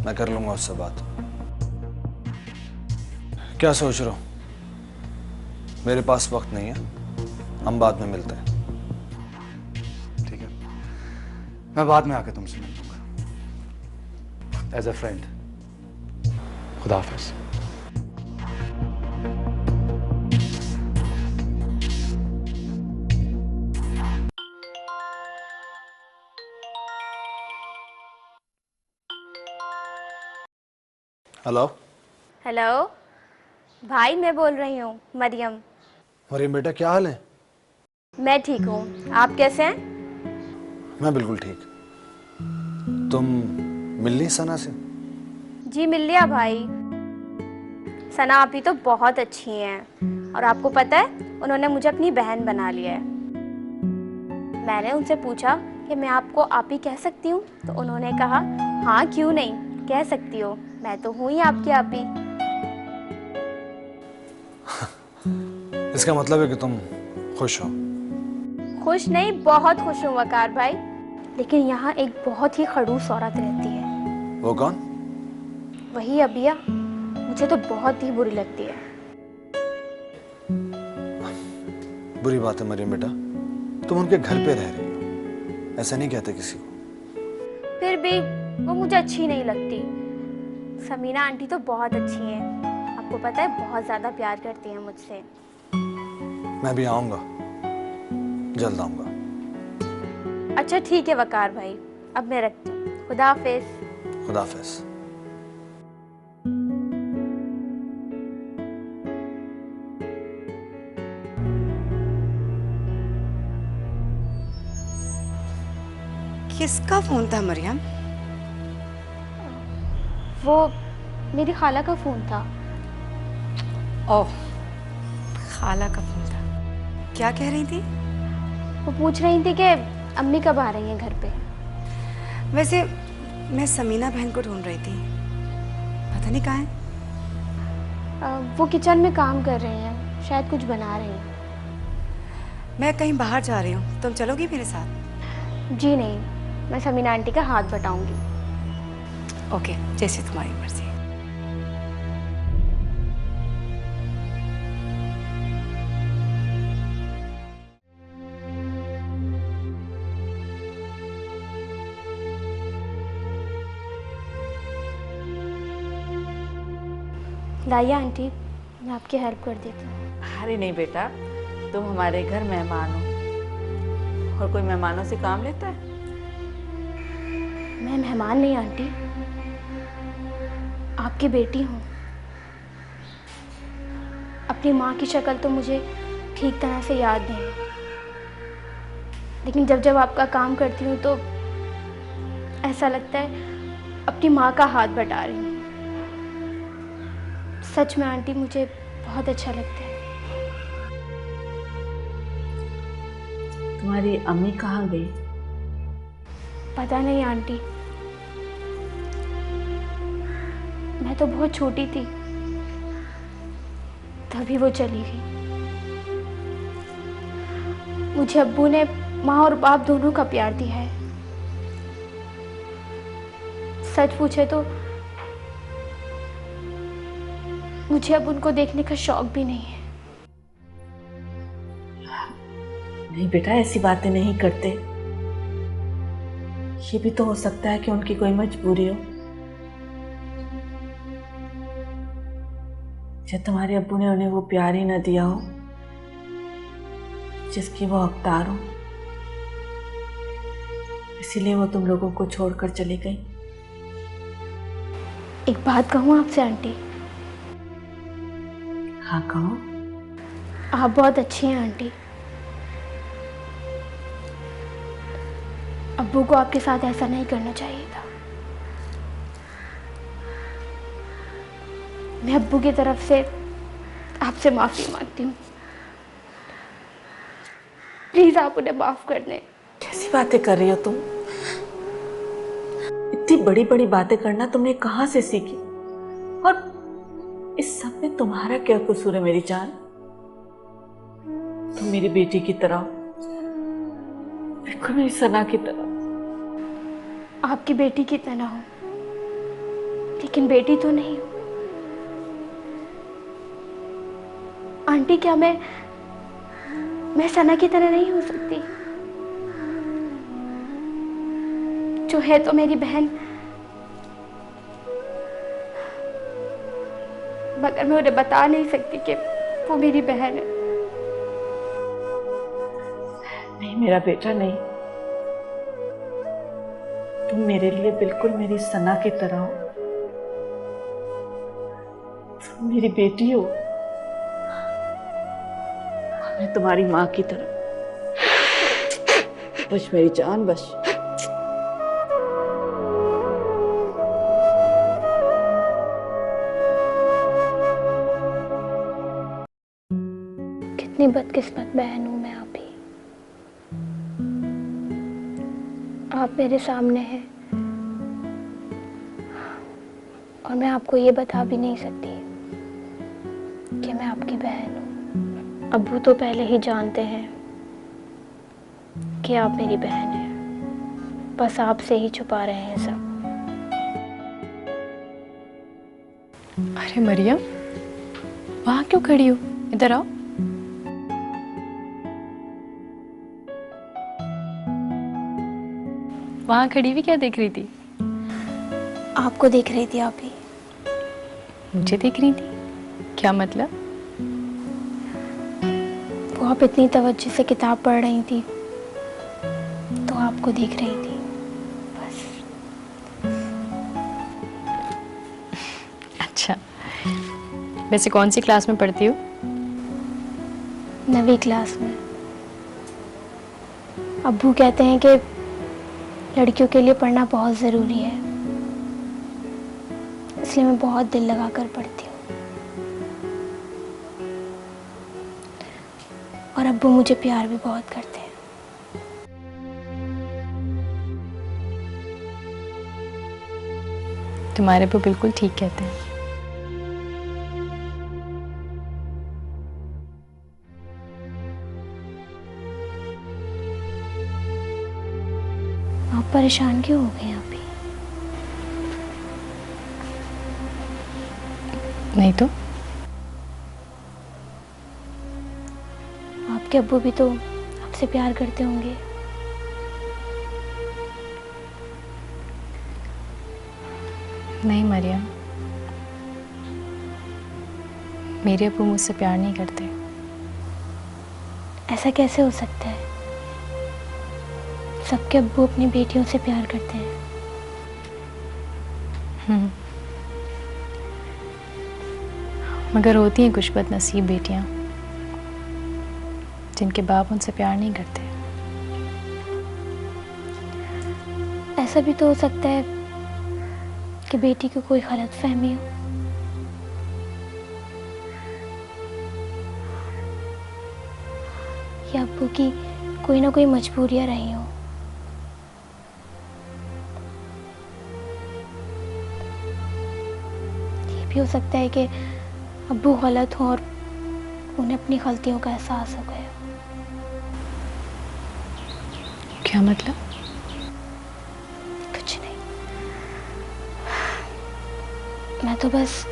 मैं कर लूंगा उससे बात। क्या सोच रहे हो? मेरे पास वक्त नहीं है, हम बाद में मिलते हैं। ठीक है, मैं बाद में आके तुमसे मिल लूंगा, एज अ फ्रेंड। खुदा हाफिज। हेलो। हेलो भाई, मैं बोल रही हूँ मरियम। मरियम बेटा, क्या हाल है? मैं ठीक हूँ, आप कैसे हैं? मैं बिल्कुल ठीक। तुम मिल ली सना से? जी मिल लिया भाई। सना आपी तो बहुत अच्छी हैं, और आपको पता है उन्होंने मुझे अपनी बहन बना लिया है। मैंने उनसे पूछा कि मैं आपको आपी कह सकती हूँ, तो उन्होंने कहा हाँ क्यों नहीं, कह सकती हो, मैं तो हूँ ही आपकी आपी। इसका मतलब है कि तुम खुश हो? खुश नहीं, बहुत खुश हूँ वकार भाई, लेकिन यहाँ एक बहुत ही खड़ूस औरत रहती है। वो कौन? वही अबिया, मुझे तो बहुत ही बुरी लगती है। बुरी बात है मरियम बेटा, तुम उनके घर पे रह रही हो, ऐसा नहीं कहते किसी को। फिर भी वो मुझे अच्छी नहीं लगती। समीना आंटी तो बहुत अच्छी हैं, आपको पता है बहुत ज्यादा प्यार करती हैं मुझसे। मैं भी आऊंगा, जल्द आऊंगा। अच्छा ठीक है वकार भाई, अब मैं रखती हूँ, खुदा हाफिज। खुदा हाफिज। किसका फोन था मरियम? वो मेरी खाला का फोन था। ओह, खाला का फोन था। क्या कह रही थी? वो पूछ रही थी कि अम्मी कब आ रही हैं घर पे। वैसे मैं समीना बहन को ढूंढ रही थी, पता नहीं कहाँ है। वो किचन में काम कर रही हैं, शायद कुछ बना रही हैं। मैं कहीं बाहर जा रही हूँ, तुम चलोगी मेरे साथ? जी नहीं, मैं समीना आंटी का हाथ बटाऊंगी। ओके, जैसे तुम्हारी मर्जी। लाइए आंटी, मैं आपकी हेल्प कर देती हूँ। अरे नहीं बेटा, तुम हमारे घर मेहमान हो, और कोई मेहमानों से काम लेता है? मैं मेहमान नहीं आंटी, आपकी बेटी हूँ। अपनी माँ की शक्ल तो मुझे ठीक तरह से याद नहीं है, लेकिन जब जब आपका काम करती हूँ तो ऐसा लगता है अपनी माँ का हाथ बटा रही हूँ। सच में आंटी, मुझे बहुत अच्छा लगता है। तुम्हारी अम्मी कहाँ गई? पता नहीं आंटी, मैं तो बहुत छोटी थी तभी वो चली गई। मुझे अब्बू ने माँ और बाप दोनों का प्यार दिया है। सच पूछे तो मुझे अब उनको देखने का शौक भी नहीं है। नहीं बेटा, ऐसी बातें नहीं करते। ये भी तो हो सकता है कि उनकी कोई मजबूरी हो, जब तुम्हारे अब्बू ने उन्हें वो प्यार ही न दिया हो जिसकी वो हकदार हो, इसीलिए वो तुम लोगों को छोड़कर चली गई। एक बात कहूँ आपसे आंटी? हाँ कहो। आप बहुत अच्छी हैं आंटी। अब्बू को आपके साथ ऐसा नहीं करना चाहिए था। मैं अब्बू की तरफ से आपसे माफ़ी मांगती हूँ। प्लीज़ आप उन्हें माफ़ कर दें। कैसी बातें कर रही हो तुम? इतनी बड़ी बड़ी बातें करना तुमने कहाँ से सीखी? और इस सब में तुम्हारा क्या कसूर है मेरी जान? तुम मेरी बेटी की तरह, बिल्कुल मेरी सना की तरह। आपकी बेटी की तरह हो, लेकिन बेटी तो नहीं हो। आंटी, क्या मैं सना की तरह नहीं हो सकती? जो है तो मेरी बहन, मगर मैं उन्हें बता नहीं सकती कि वो मेरी बहन है। नहीं मेरा बेटा, नहीं। तुम मेरे लिए बिल्कुल मेरी सना की तरह हो। तुम मेरी बेटी हो, मैं तुम्हारी माँ की तरह। बस मेरी जान, बस। कितनी बदकिस्मत बहन हूं मैं आपकी। आप मेरे सामने हैं और मैं आपको ये बता भी नहीं सकती कि मैं आपकी बहन हूँ। अब्बू तो पहले ही जानते हैं कि आप मेरी बहन हैं, बस आपसे ही छुपा रहे हैं सब। अरे मरियम, वहां क्यों खड़ी हो? इधर आओ। वहां खड़ी हुई क्या देख रही थी? आपको देख रही थी आप ही। मुझे देख रही थी? क्या मतलब? वो आप इतनी तवज्जो से किताब पढ़ रही थी तो आपको देख रही थी, बस। अच्छा, वैसे कौन सी क्लास में पढ़ती हो? 9वीं क्लास में। अब्बू कहते हैं कि लड़कियों के लिए पढ़ना बहुत ज़रूरी है, इसलिए मैं बहुत दिल लगा कर पढ़ती हूँ। और अब्बू मुझे प्यार भी बहुत करते हैं। तुम्हारे पे बिल्कुल ठीक कहते हैं। आप परेशान क्यों हो गए अभी? नहीं तो। आपके अब्बू भी तो आपसे प्यार करते होंगे। नहीं मरियम, मेरे अब्बू मुझसे प्यार नहीं करते। ऐसा कैसे हो सकता है? सबके अब्बू अपनी बेटियों से प्यार करते हैं। मगर होती हैं कुछ बदनसीब बेटियां जिनके बाप उनसे प्यार नहीं करते। ऐसा भी तो हो सकता है कि बेटी को कोई गलतफहमी हो। या अब्बू की कोई ना कोई मजबूरियां रही हो। ये भी हो सकता है कि अब्बू गलत हो और उन्हें अपनी गलतियों का एहसास हो गया। क्या मतलब? कुछ नहीं, मैं तो बस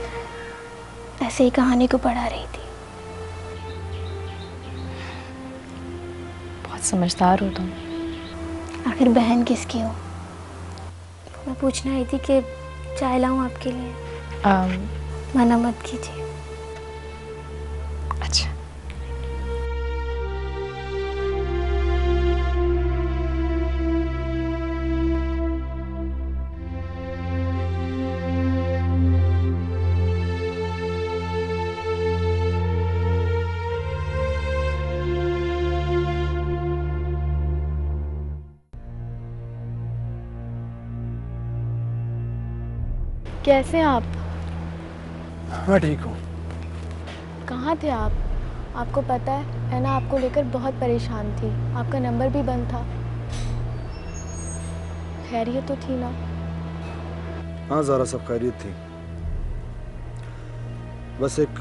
ऐसे ही कहानी को पढ़ा रही थी। बहुत समझदार हो तुम। आखिर बहन किसकी हो? मैं पूछना आई थी कि चाय लाऊं आपके लिए? मना मत कीजिए। अच्छा। कैसे हैं आप? मैं ठीक हूँ। कहाँ थे आप? आपको पता है ऐना आपको लेकर बहुत परेशान थी। आपका नंबर भी बंद था। खैरियत तो थी ना? हाँ ज़ारा, सब खैरियत थी। बस एक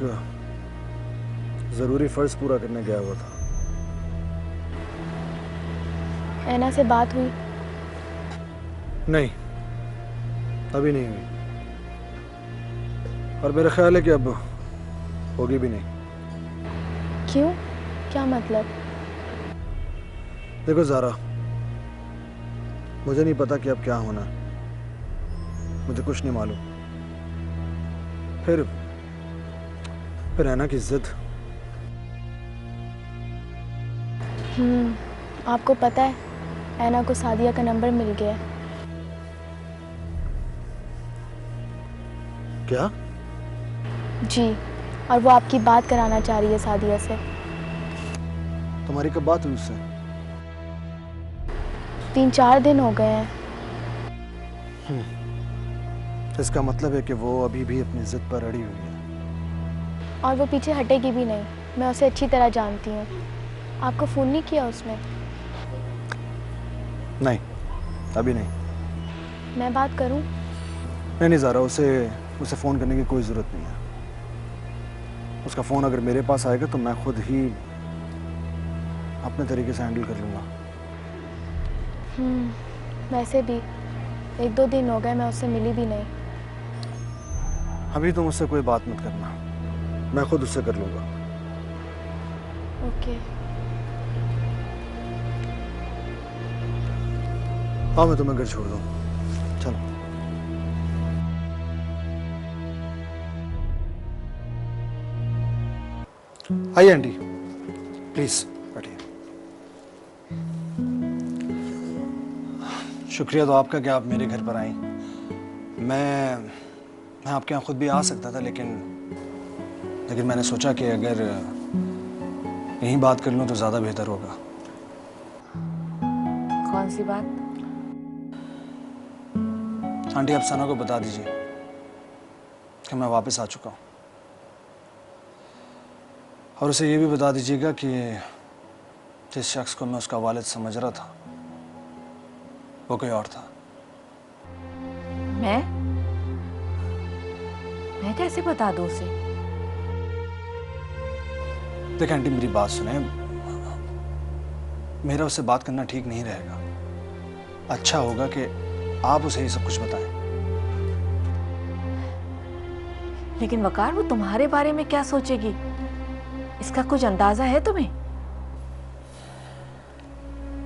ज़रूरी फ़र्ज़ पूरा करने गया हुआ था। ऐना से बात हुई? नहीं, अभी नहीं हुई, और मेरा ख्याल है कि अब होगी भी नहीं। क्यों? क्या मतलब? देखो ज़ारा, मुझे नहीं पता कि अब क्या होना है। मुझे कुछ नहीं मालूम। फिर ऐना की जिद। आपको पता है ऐना को सादिया का नंबर मिल गया है। क्या? जी, और वो आपकी बात कराना चाह रही है सादिया से। तुम्हारी कब बात हुई उससे? 3-4 दिन हो गए हैं। इसका मतलब है कि वो अभी भी अपनी जिद पर अड़ी हुई है। और वो पीछे हटेगी भी नहीं। मैं उसे अच्छी तरह जानती हूँ। आपको फ़ोन नहीं किया उसने? नहीं, अभी नहीं। मैं बात करूँ? नहीं ज़ारा, उसे फ़ोन करने की कोई ज़रूरत नहीं है। उसका फ़ोन अगर मेरे पास आएगा तो मैं खुद ही अपने तरीके से हैंडल कर लूँगा। वैसे भी 1-2 दिन हो गए मैं उससे मिली भी नहीं। अभी तुम उससे कोई बात मत करना, मैं खुद उससे कर लूँगा। ओके। हाँ, मैं तुम्हें घर छोड़ दूँ। चलो। आइए आंटी, प्लीज बैठिए। शुक्रिया तो आपका कि आप मेरे घर पर आई। मैं आपके यहाँ खुद भी आ सकता था, लेकिन मैंने सोचा कि अगर यहीं बात कर लूँ तो ज़्यादा बेहतर होगा। कौन सी बात? आंटी, आप सना को बता दीजिए कि मैं वापस आ चुका हूँ, और उसे ये भी बता दीजिएगा कि जिस शख्स को मैं उसका वालिद समझ रहा था वो कोई और था। मैं कैसे बता दूं उसे? देख आंटी, मेरी बात सुने। मेरा उससे बात करना ठीक नहीं रहेगा। अच्छा होगा कि आप उसे ये सब कुछ बताएं। लेकिन वकार, वो तुम्हारे बारे में क्या सोचेगी, इसका कुछ अंदाजा है तुम्हें?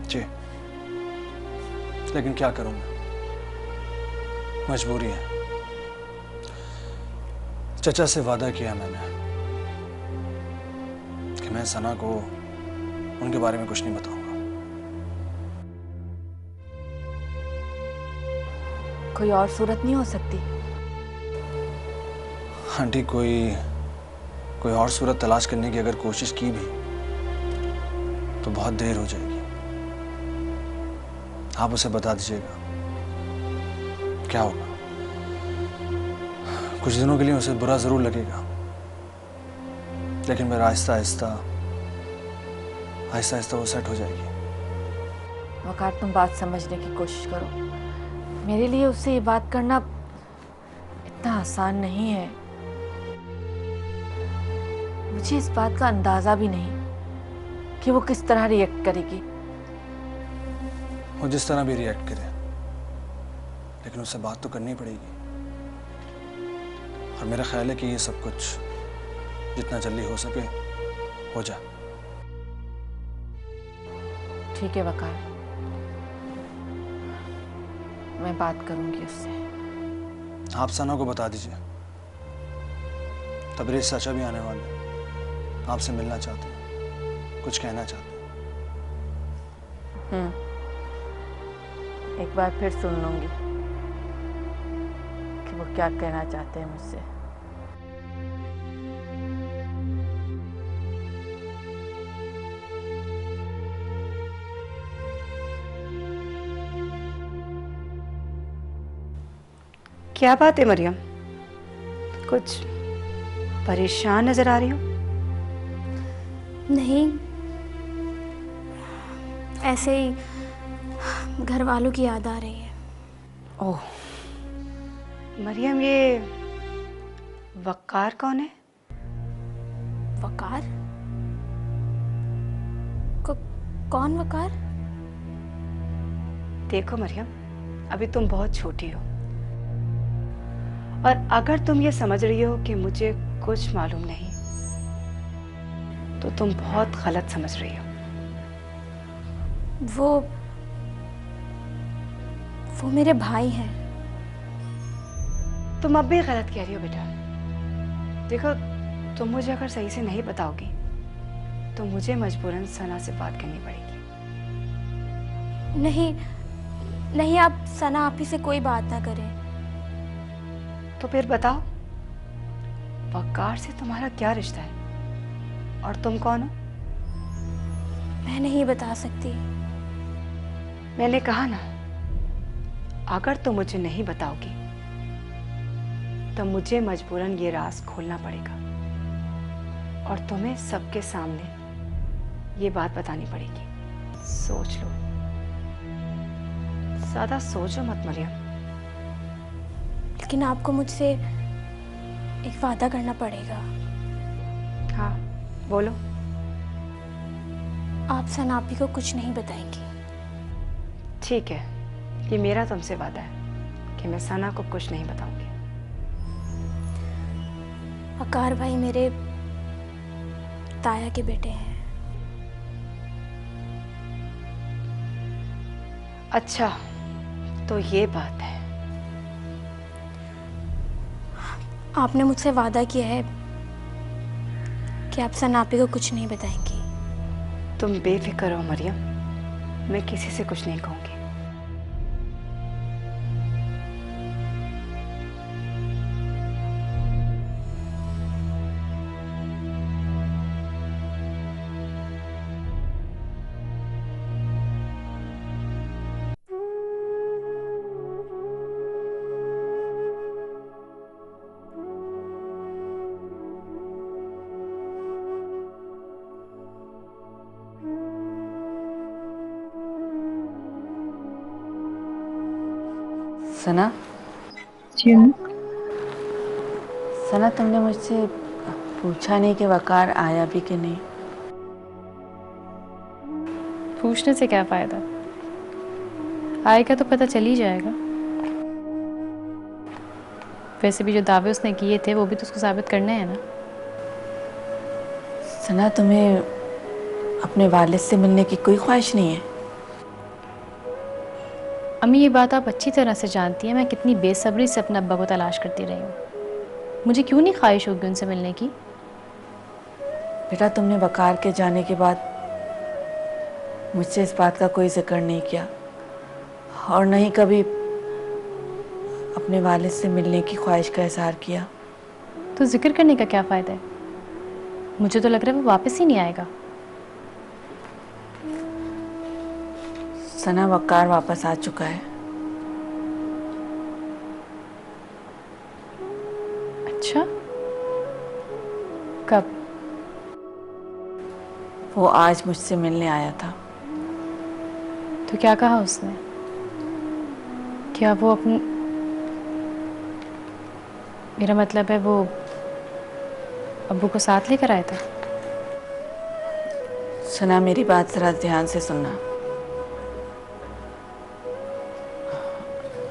जी, लेकिन क्या करूं मैं, मजबूरी है। चचा से वादा किया मैंने मैं सना को उनके बारे में कुछ नहीं बताऊंगा। कोई और सूरत नहीं हो सकती? आंटी, कोई और सूरत तलाश करने की अगर कोशिश की भी तो बहुत देर हो जाएगी। आप उसे बता दीजिएगा। क्या होगा, कुछ दिनों के लिए उसे बुरा जरूर लगेगा, लेकिन फिर आहिस्ता आहिस्ता वो सेट हो जाएगी। वकार, तुम बात समझने की कोशिश करो। मेरे लिए उससे ये बात करना इतना आसान नहीं है। मुझे इस बात का अंदाजा भी नहीं कि वो किस तरह रिएक्ट करेगी। वो जिस तरह भी रिएक्ट करे, लेकिन उससे बात तो करनी पड़ेगी। और मेरा ख्याल है कि ये सब कुछ जितना जल्दी हो सके हो जाए। ठीक है वकार, मैं बात करूंगी उससे। आप सना को बता दीजिए। तबरेज चाचा भी आने वाले हैं, आपसे मिलना चाहते हैं, कुछ कहना चाहते हैं। एक बार फिर सुन लूंगी कि वो क्या कहना चाहते हैं मुझसे। क्या बात है मरियम, कुछ परेशान नजर आ रही हो? नहीं, ऐसे ही घर वालों की याद आ रही है। ओह मरियम, ये वकार कौन है? वकार? कौन वकार? देखो मरियम, अभी तुम बहुत छोटी हो, और अगर तुम ये समझ रही हो कि मुझे कुछ मालूम नहीं, तो तुम बहुत गलत समझ रही हो। वो मेरे भाई हैं। तुम अब भी गलत कह रही हो बेटा। देखो, तुम मुझे अगर सही से नहीं बताओगी तो मुझे मजबूरन सना से बात करनी पड़ेगी। नहीं, आप सना आपी से कोई बात ना करें। तो फिर बताओ, वकार से तुम्हारा क्या रिश्ता है और तुम कौन हो? मैं नहीं बता सकती। मैंने कहा ना, अगर तुम मुझे नहीं बताओगी तो मुझे मजबूरन ये राज खोलना पड़ेगा और तुम्हें सबके सामने ये बात बतानी पड़ेगी। सोच लो, ज्यादा सोचो मत मरियम। लेकिन आपको मुझसे एक वादा करना पड़ेगा। हाँ बोलो। आप सनापी को कुछ नहीं बताएंगी। ठीक है, ये मेरा तुमसे वादा है कि मैं सना को कुछ नहीं बताऊंगी। वकार भाई मेरे ताया के बेटे हैं। अच्छा, तो ये बात है। आपने मुझसे वादा किया है कि आप सनापी को कुछ नहीं बताएंगी। तुम बेफिक्र हो मरियम, मैं किसी से कुछ नहीं कहूंगी। सना, सना, तुमने मुझसे पूछा नहीं कि वकार आया भी कि नहीं? पूछने से क्या फायदा, आएगा तो पता चल ही जाएगा। वैसे भी जो दावे उसने किए थे वो भी तो उसको साबित करने हैं ना। सना, तुम्हें अपने वालिद से मिलने की कोई ख्वाहिश नहीं है? अम्मी, ये बात आप अच्छी तरह से जानती हैं मैं कितनी बेसब्री से अपने अब्बा को तलाश करती रही हूँ। मुझे क्यों नहीं ख्वाहिश होगी उनसे मिलने की? बेटा, तुमने वकार के जाने के बाद मुझसे इस बात का कोई जिक्र नहीं किया और न ही कभी अपने वालिद से मिलने की ख्वाहिश का इजहार किया। तो जिक्र करने का क्या फ़ायदा है? मुझे तो लग रहा है वो वापस ही नहीं आएगा। सना, वकार वापस आ चुका है। अच्छा, कब? वो आज मुझसे मिलने आया था। तो क्या कहा उसने? क्या वो अपने, मेरा मतलब है वो अब्बू को साथ लेकर आया था? सना, मेरी बात जरा ध्यान से सुनना।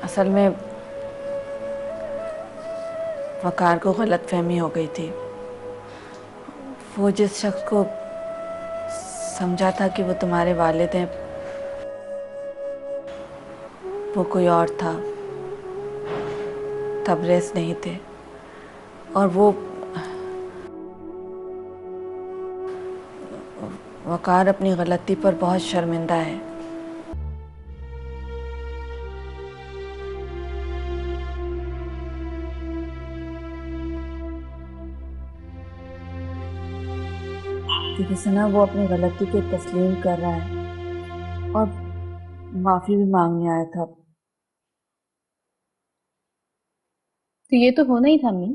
असल में वकार को गलतफहमी हो गई थी। वो जिस शख्स को समझा था कि वो तुम्हारे वालिद हैं, वो कोई और था। तबरेज़ नहीं थे। और वो वकार अपनी गलती पर बहुत शर्मिंदा है। क्योंकि सना, वो अपनी गलती को तस्लीम कर रहा है और माफी भी मांगने आया था। तो ये तो होना ही था अम्मी।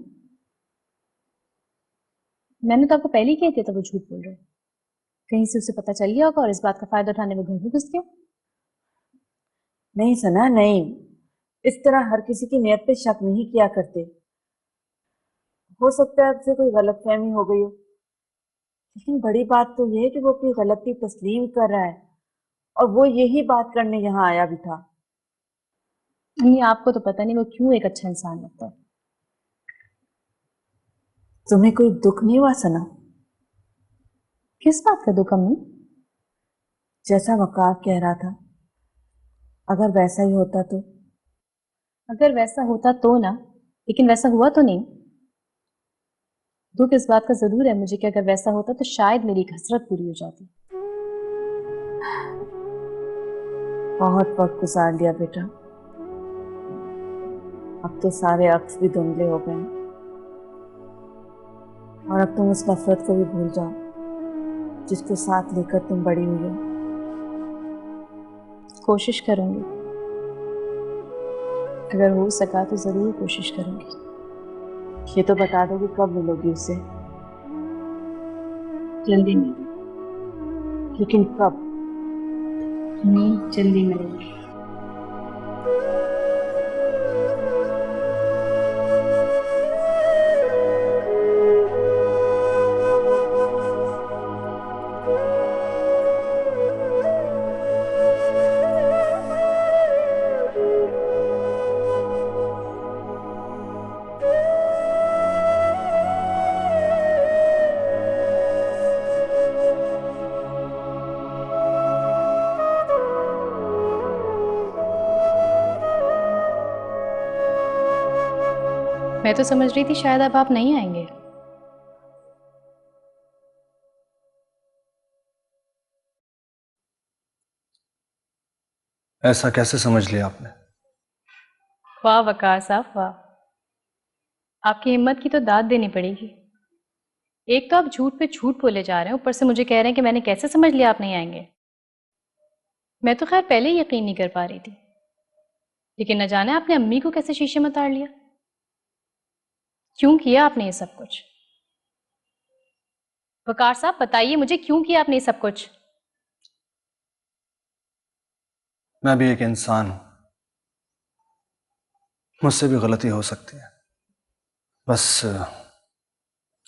मैंने तो आपको पहले ही कह दिया था वो झूठ बोल रहे हैं। कहीं से उसे पता चल गया होगा और इस बात का फायदा उठाने वो घर में घुस गया। नहीं सना, नहीं। इस तरह हर किसी की नीयत पे शक नहीं किया करते। हो सकता है आपसे कोई गलतफहमी हो गई हो, लेकिन बड़ी बात तो यह है कि वो अपनी गलती तस्लीम कर रहा है और वो यही बात करने यहाँ आया भी था। अम्मी, आपको तो पता नहीं वो क्यों एक अच्छा इंसान लगता है। तुम्हें कोई दुख नहीं हुआ सना? किस बात का दुख अम्मी? जैसा वकार कह रहा था, अगर वैसा ही होता तो? अगर वैसा होता तो ना, लेकिन वैसा हुआ तो नहीं। दुख इस बात का जरूर है मुझे कि अगर वैसा होता तो शायद मेरी एक हसरत पूरी हो जाती। बहुत वक्त गुजार लिया बेटा। अब तो सारे अक्स भी धुंधले हो गए हैं और अब तुम उस नफरत को भी भूल जाओ जिसको साथ लेकर तुम बड़ी हुई हो। कोशिश करूंगी, अगर हो सका तो जरूर कोशिश करूंगी। ये तो बता दो कि कब मिलोगी उससे? जल्दी मिलेंगे। लेकिन कब? जल्दी मिलेंगे। मैं तो समझ रही थी शायद अब आप नहीं आएंगे। ऐसा कैसे समझ लिया आपने? वाह वकार साहब, वाह। आपकी हिम्मत की तो दाद देनी पड़ेगी। एक तो आप झूठ पे झूठ बोले जा रहे हैं, ऊपर से मुझे कह रहे हैं कि मैंने कैसे समझ लिया आप नहीं आएंगे। मैं तो खैर पहले ही यकीन नहीं कर पा रही थी, लेकिन न जाने आपने अम्मी को कैसे शीशे में उतार लिया। क्यों किया आपने ये सब कुछ? वकार साहब बताइए मुझे, क्यों किया आपने ये सब कुछ? मैं भी एक इंसान हूं, मुझसे भी गलती हो सकती है। बस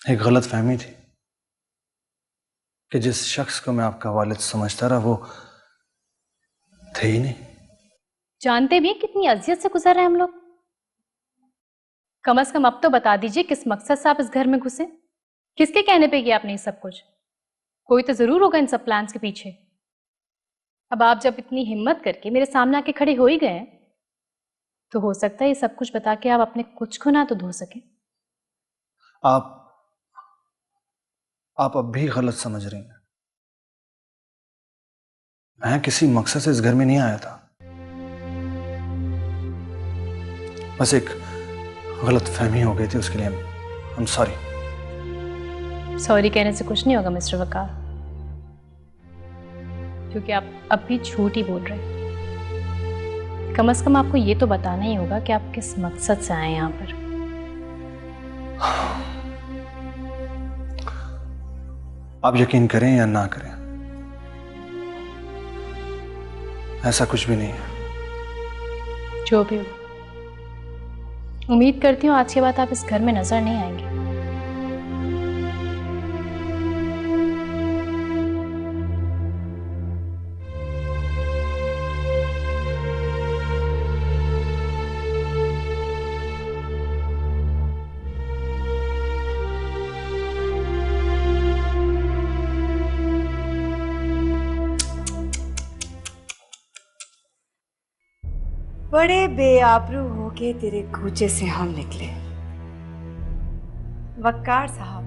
एक गलत फहमी थी कि जिस शख्स को मैं आपका वालिद समझता रहा वो थे ही नहीं। जानते भी हैं कितनी अजियत से गुजर रहे हैं हम लोग। कम से कम अब तो बता दीजिए किस मकसद से आप इस घर में घुसे, किसके कहने पे किया आपने ये सब कुछ? कोई तो जरूर होगा इन सब प्लान्स के पीछे। अब आप जब इतनी हिम्मत करके मेरे सामने आके खड़े हो ही गए हैं, तो हो सकता है ये सब कुछ बता के आप अपने कुछ को ना तो धो सके। आप अब भी गलत समझ रही हैं। मैं किसी मकसद से इस घर में नहीं आया था, बस एक गलत फहमी हो गई थी, उसके लिए आई एम सॉरी। सॉरी कहने से कुछ नहीं होगा मिस्टर वकार, क्योंकि आप अब भी झूठ ही बोल रहे हैं। कम से कम आपको ये तो बताना ही होगा कि आप किस मकसद से आए यहाँ पर। आप यकीन करें या ना करें, ऐसा कुछ भी नहीं है। जो भी हो, उम्मीद करती हूँ आज के बाद आप इस घर में नजर नहीं आएंगे। बड़े बेआबरू होके तेरे कूचे से हम निकले। वक्कार साहब,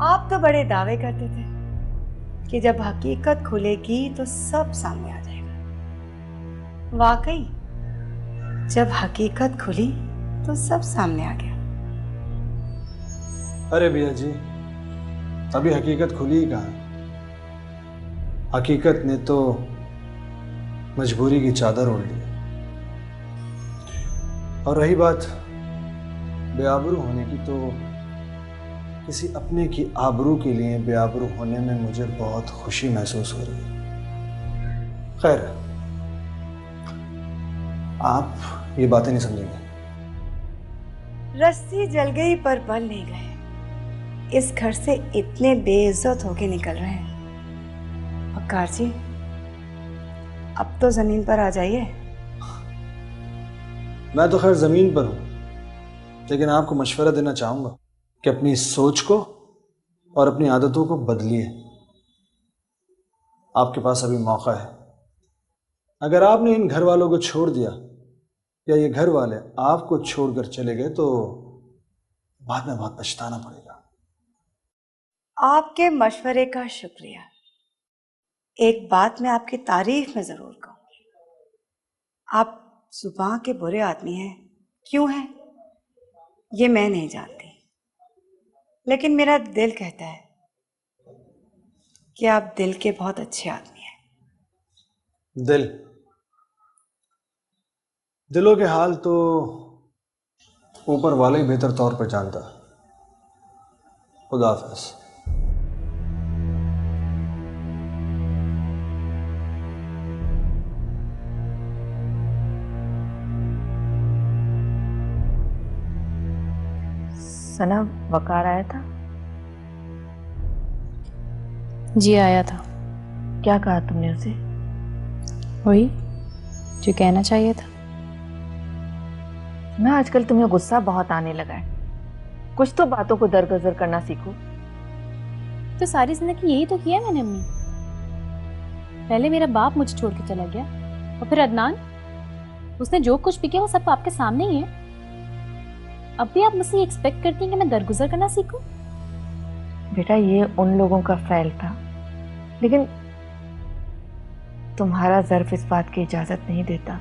आप तो बड़े दावे करते थे कि जब हकीकत खुलेगी तो सब सामने आ जाएगा। वाकई जब हकीकत खुली तो सब सामने आ गया। अरे भैया जी, अभी हकीकत खुली ही कहाँ? हकीकत ने तो मजबूरी की चादर ओढ़ ली। और रही बात बेआबरू होने की, तो किसी अपने की आबरू के लिए बेआबरू होने में मुझे बहुत खुशी महसूस हो रही है। खैर, आप ये बातें नहीं समझेंगे। रस्सी जल गई पर बल नहीं गए। इस घर से इतने बेइज्जत होके निकल रहे हैं। वक्कार जी, अब तो जमीन पर आ जाइए। मैं तो खैर जमीन पर हूं, लेकिन आपको मशवरा देना चाहूंगा कि अपनी सोच को और अपनी आदतों को बदलिए। आपके पास अभी मौका है। अगर आपने इन घर वालों को छोड़ दिया या ये घर वाले आपको छोड़कर चले गए तो बाद में बहुत पछताना पड़ेगा। आपके मशवरे का शुक्रिया। एक बात मैं आपकी तारीफ में जरूर कहूंगी, आप सुबह के बुरे आदमी हैं। क्यों हैं ये मैं नहीं जानती, लेकिन मेरा दिल कहता है कि आप दिल के बहुत अच्छे आदमी हैं। दिलों के हाल तो ऊपर वाले ही बेहतर तौर पर जानता है। खुदा हाफिज़। सना, वकार आया था? जी आया था। क्या कहा तुमने उसे? वही जो कहना चाहिए था। ना, आजकल तुम्हें गुस्सा बहुत आने लगा है। कुछ तो बातों को दरगुजर करना सीखो। तो सारी जिंदगी यही तो किया मैंने अम्मी। पहले मेरा बाप मुझे छोड़ के चला गया, और फिर अदनान, उसने जो कुछ भी किया वो सब आपके सामने ही है। अब भी आप मुझसे एक्सपेक्ट करती हैं कि मैं दरगुजर करना सीखूं? बेटा, ये उन लोगों का फ़ैल था, लेकिन तुम्हारा ज़र्फ इस बात की इजाजत नहीं देता।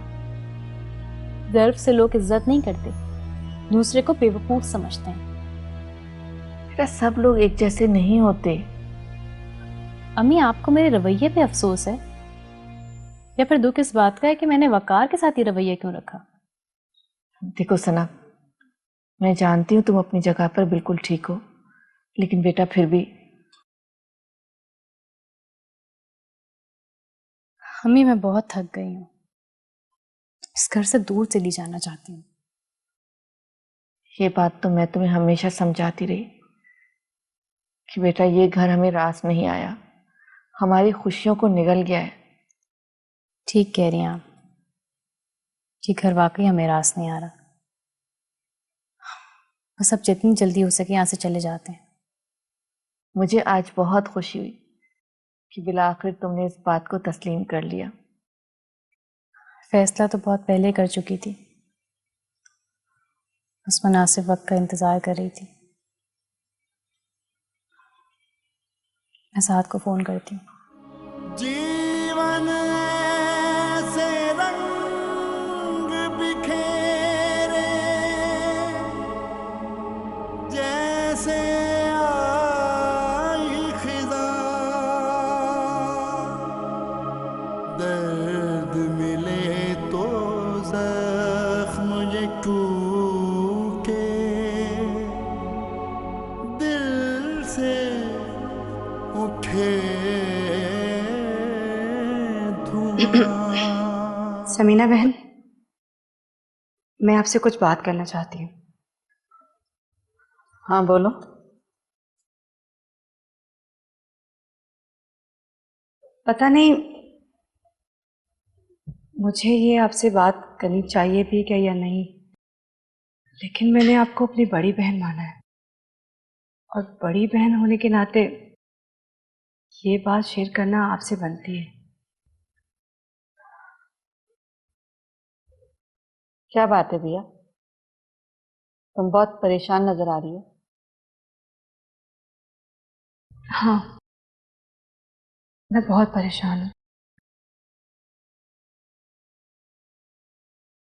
ज़र्फ से लोग इज्जत नहीं करते, दूसरे को बेवकूफ समझते हैं। बेटा, सब लोग एक जैसे नहीं होते। अम्मी, आपको मेरे रवैये पे अफसोस है या फिर दुख इस बात का है कि मैंने वकार के साथ ही रवैया क्यों रखा? देखो सना, मैं जानती हूँ तुम अपनी जगह पर बिल्कुल ठीक हो, लेकिन बेटा फिर भी। अम्मी, मैं बहुत थक गई हूँ। इस घर से दूर चली जाना चाहती हूँ। ये बात तो मैं तुम्हें हमेशा समझाती रही कि बेटा, ये घर हमें रास नहीं आया, हमारी खुशियों को निगल गया है। ठीक कह रही हैं आप, ये घर वाकई हमें रास नहीं आ रहा। बस अब जितनी जल्दी हो सके यहाँ से चले जाते हैं। मुझे आज बहुत खुशी हुई कि बिला आखिर तुमने इस बात को तस्लीम कर लिया। फैसला तो बहुत पहले कर चुकी थी, बस मुनासिब वक्त का इंतजार कर रही थी। मैं साद को फ़ोन करती हूँ। जीवन से रंग बिखेरे जैसे आई खिज़ां, दर्द मिले तो जख्म मुझे टूटे, दिल से उठे समीना बहन, मैं आपसे कुछ बात करना चाहती हूँ। हाँ बोलो। पता नहीं मुझे ये आपसे बात करनी चाहिए भी क्या या नहीं, लेकिन मैंने आपको अपनी बड़ी बहन माना है और बड़ी बहन होने के नाते ये बात शेयर करना आपसे बनती है। क्या बात है भैया, तुम बहुत परेशान नजर आ रही हो। हाँ, मैं बहुत परेशान हूँ।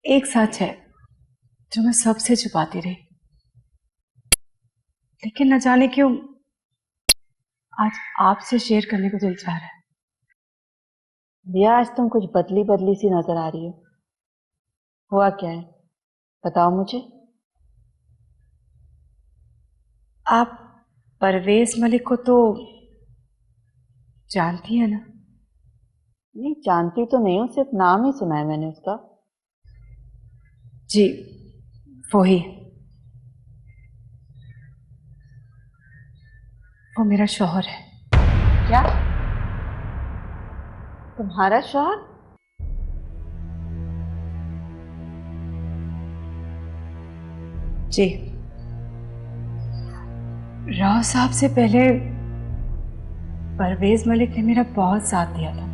एक सच है जो मैं सबसे छुपाती रही, लेकिन न जाने क्यों आज आपसे शेयर करने को दिल चाह रहा है। भैया आज तुम कुछ बदली बदली सी नजर आ रही हो, हुआ क्या है बताओ मुझे। आप परवेज मलिक को तो जानती है ना? नहीं जानती तो नहीं हूँ, सिर्फ नाम ही सुना है मैंने उसका। जी वही, वो मेरा शौहर है। क्या तुम्हारा शौहर? जी, राव साहब से पहले परवेज मलिक ने मेरा बहुत साथ दिया था,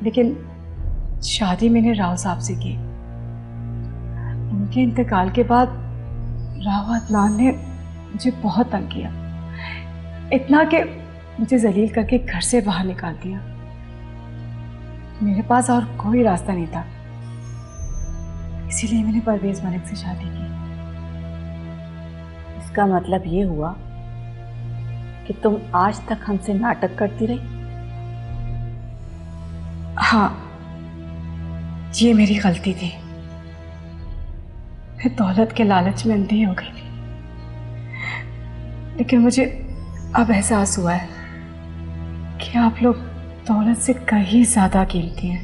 लेकिन शादी मैंने राव साहब से की। उनके इंतकाल के बाद राव अदनान ने मुझे बहुत तंग किया, इतना कि मुझे जलील करके घर से बाहर निकाल दिया। मेरे पास और कोई रास्ता नहीं था, इसीलिए मैंने परवेज मलिक से शादी की। इसका मतलब ये हुआ कि तुम आज तक हमसे नाटक करती रही? हाँ, ये मेरी गलती थी। मैं दौलत के लालच में अंधी हो गई थी, लेकिन मुझे अब एहसास हुआ है कि आप लोग दौलत से कहीं ज्यादा कीमती हैं।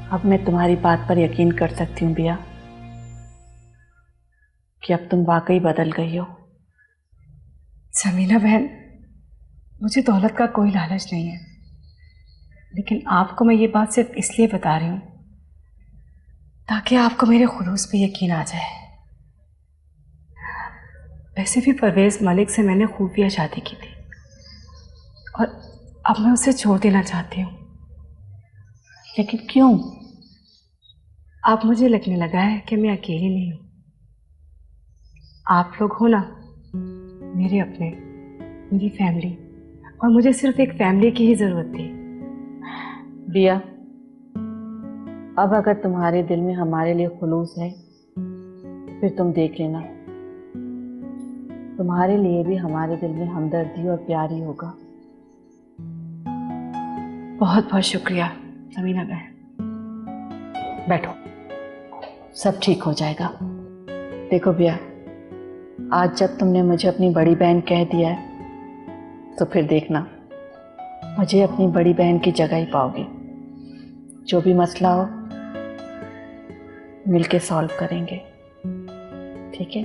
अब मैं तुम्हारी बात पर यकीन कर सकती हूँ बिया कि अब तुम वाकई बदल गई हो। समीना बहन, मुझे दौलत का कोई लालच नहीं है, लेकिन आपको मैं ये बात सिर्फ इसलिए बता रही हूँ ताकि आपको मेरे खुलूस पे यकीन आ जाए। वैसे भी परवेज मलिक से मैंने खुफिया शादी की थी और अब मैं उसे छोड़ देना चाहती हूँ। लेकिन क्यों? अब मुझे लगने लगा है कि मैं अकेली नहीं हूँ। आप लोग हो ना, मेरे अपने, मेरी फैमिली, और मुझे सिर्फ एक फैमिली की ही जरूरत थी। बिया, अब अगर तुम्हारे दिल में हमारे लिए खुलूस है फिर तुम देख लेना, तुम्हारे लिए भी हमारे दिल में हमदर्दी और प्यार ही होगा। बहुत बहुत शुक्रिया समीना बहन। बैठो, सब ठीक हो जाएगा। देखो बिया, आज जब तुमने मुझे अपनी बड़ी बहन कह दिया है तो फिर देखना, मुझे अपनी बड़ी बहन की जगह ही पाओगे। जो भी मसला हो मिलके सॉल्व करेंगे, ठीक है?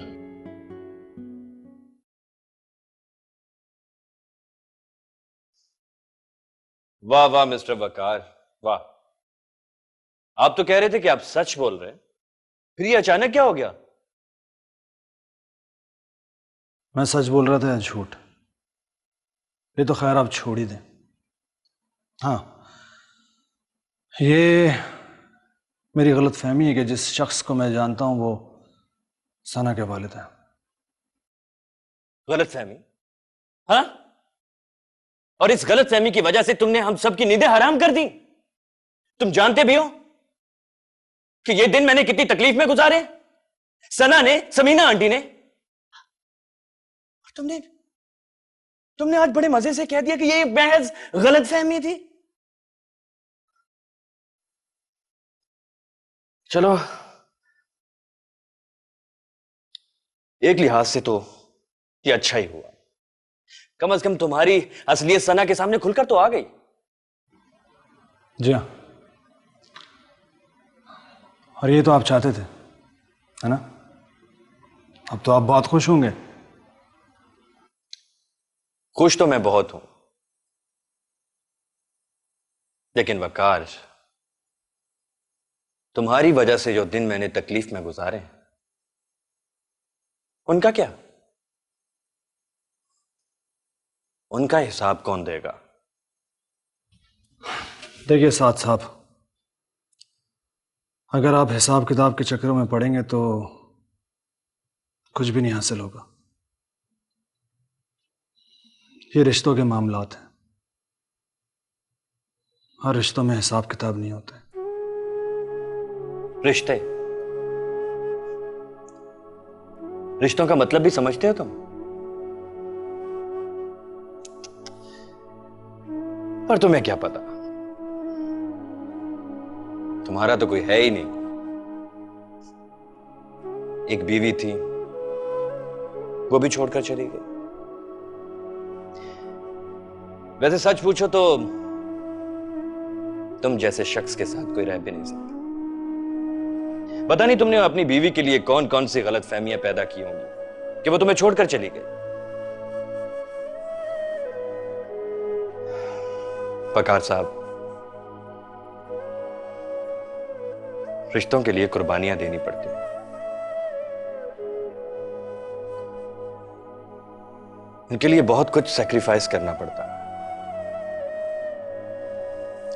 वाह वाह मिस्टर वकार, वाह। आप तो कह रहे थे कि आप सच बोल रहे हैं, फिर ये अचानक क्या हो गया? मैं सच बोल रहा था या झूठ, ये तो खैर आप छोड़ ही दें। हाँ, ये मेरी गलत फहमी है कि जिस शख्स को मैं जानता हूं वो सना के वालिद है। गलत फहमी? हाँ, और इस गलतफहमी की वजह से तुमने हम सबकी नींदें हराम कर दी। तुम जानते भी हो कि ये दिन मैंने कितनी तकलीफ में गुजारे, सना ने, समीना आंटी ने। तुमने तुमने आज बड़े मजे से कह दिया कि ये महज गलतफहमी थी। चलो, एक लिहाज से तो ये अच्छा ही हुआ। कम से कम तुम्हारी असलियत सना के सामने खुलकर तो आ गई। जी हाँ, और ये तो आप चाहते थे, है ना? अब तो आप बहुत खुश होंगे। खुश तो मैं बहुत हूं, लेकिन वकार, तुम्हारी वजह से जो दिन मैंने तकलीफ में गुजारे उनका क्या? उनका हिसाब कौन देगा? देखिए साथ साहब, अगर आप हिसाब किताब के चक्करों में पड़ेंगे तो कुछ भी नहीं हासिल होगा। ये रिश्तों के मामलात हैं, हर रिश्तों में हिसाब किताब नहीं होते। रिश्तों का मतलब भी समझते हो तुम? पर तुम्हें क्या पता, तुम्हारा तो कोई है ही नहीं। एक बीवी थी, वो भी छोड़कर चली गई। वैसे सच पूछो तो तुम जैसे शख्स के साथ कोई रह भी नहीं सकता। पता नहीं तुमने अपनी बीवी के लिए कौन कौन सी गलतफहमियां पैदा की होंगी कि वो तुम्हें छोड़कर चली गई। वकार साहब, रिश्तों के लिए कुर्बानियां देनी पड़ती हैं। उनके लिए बहुत कुछ सैक्रिफाइस करना पड़ता है,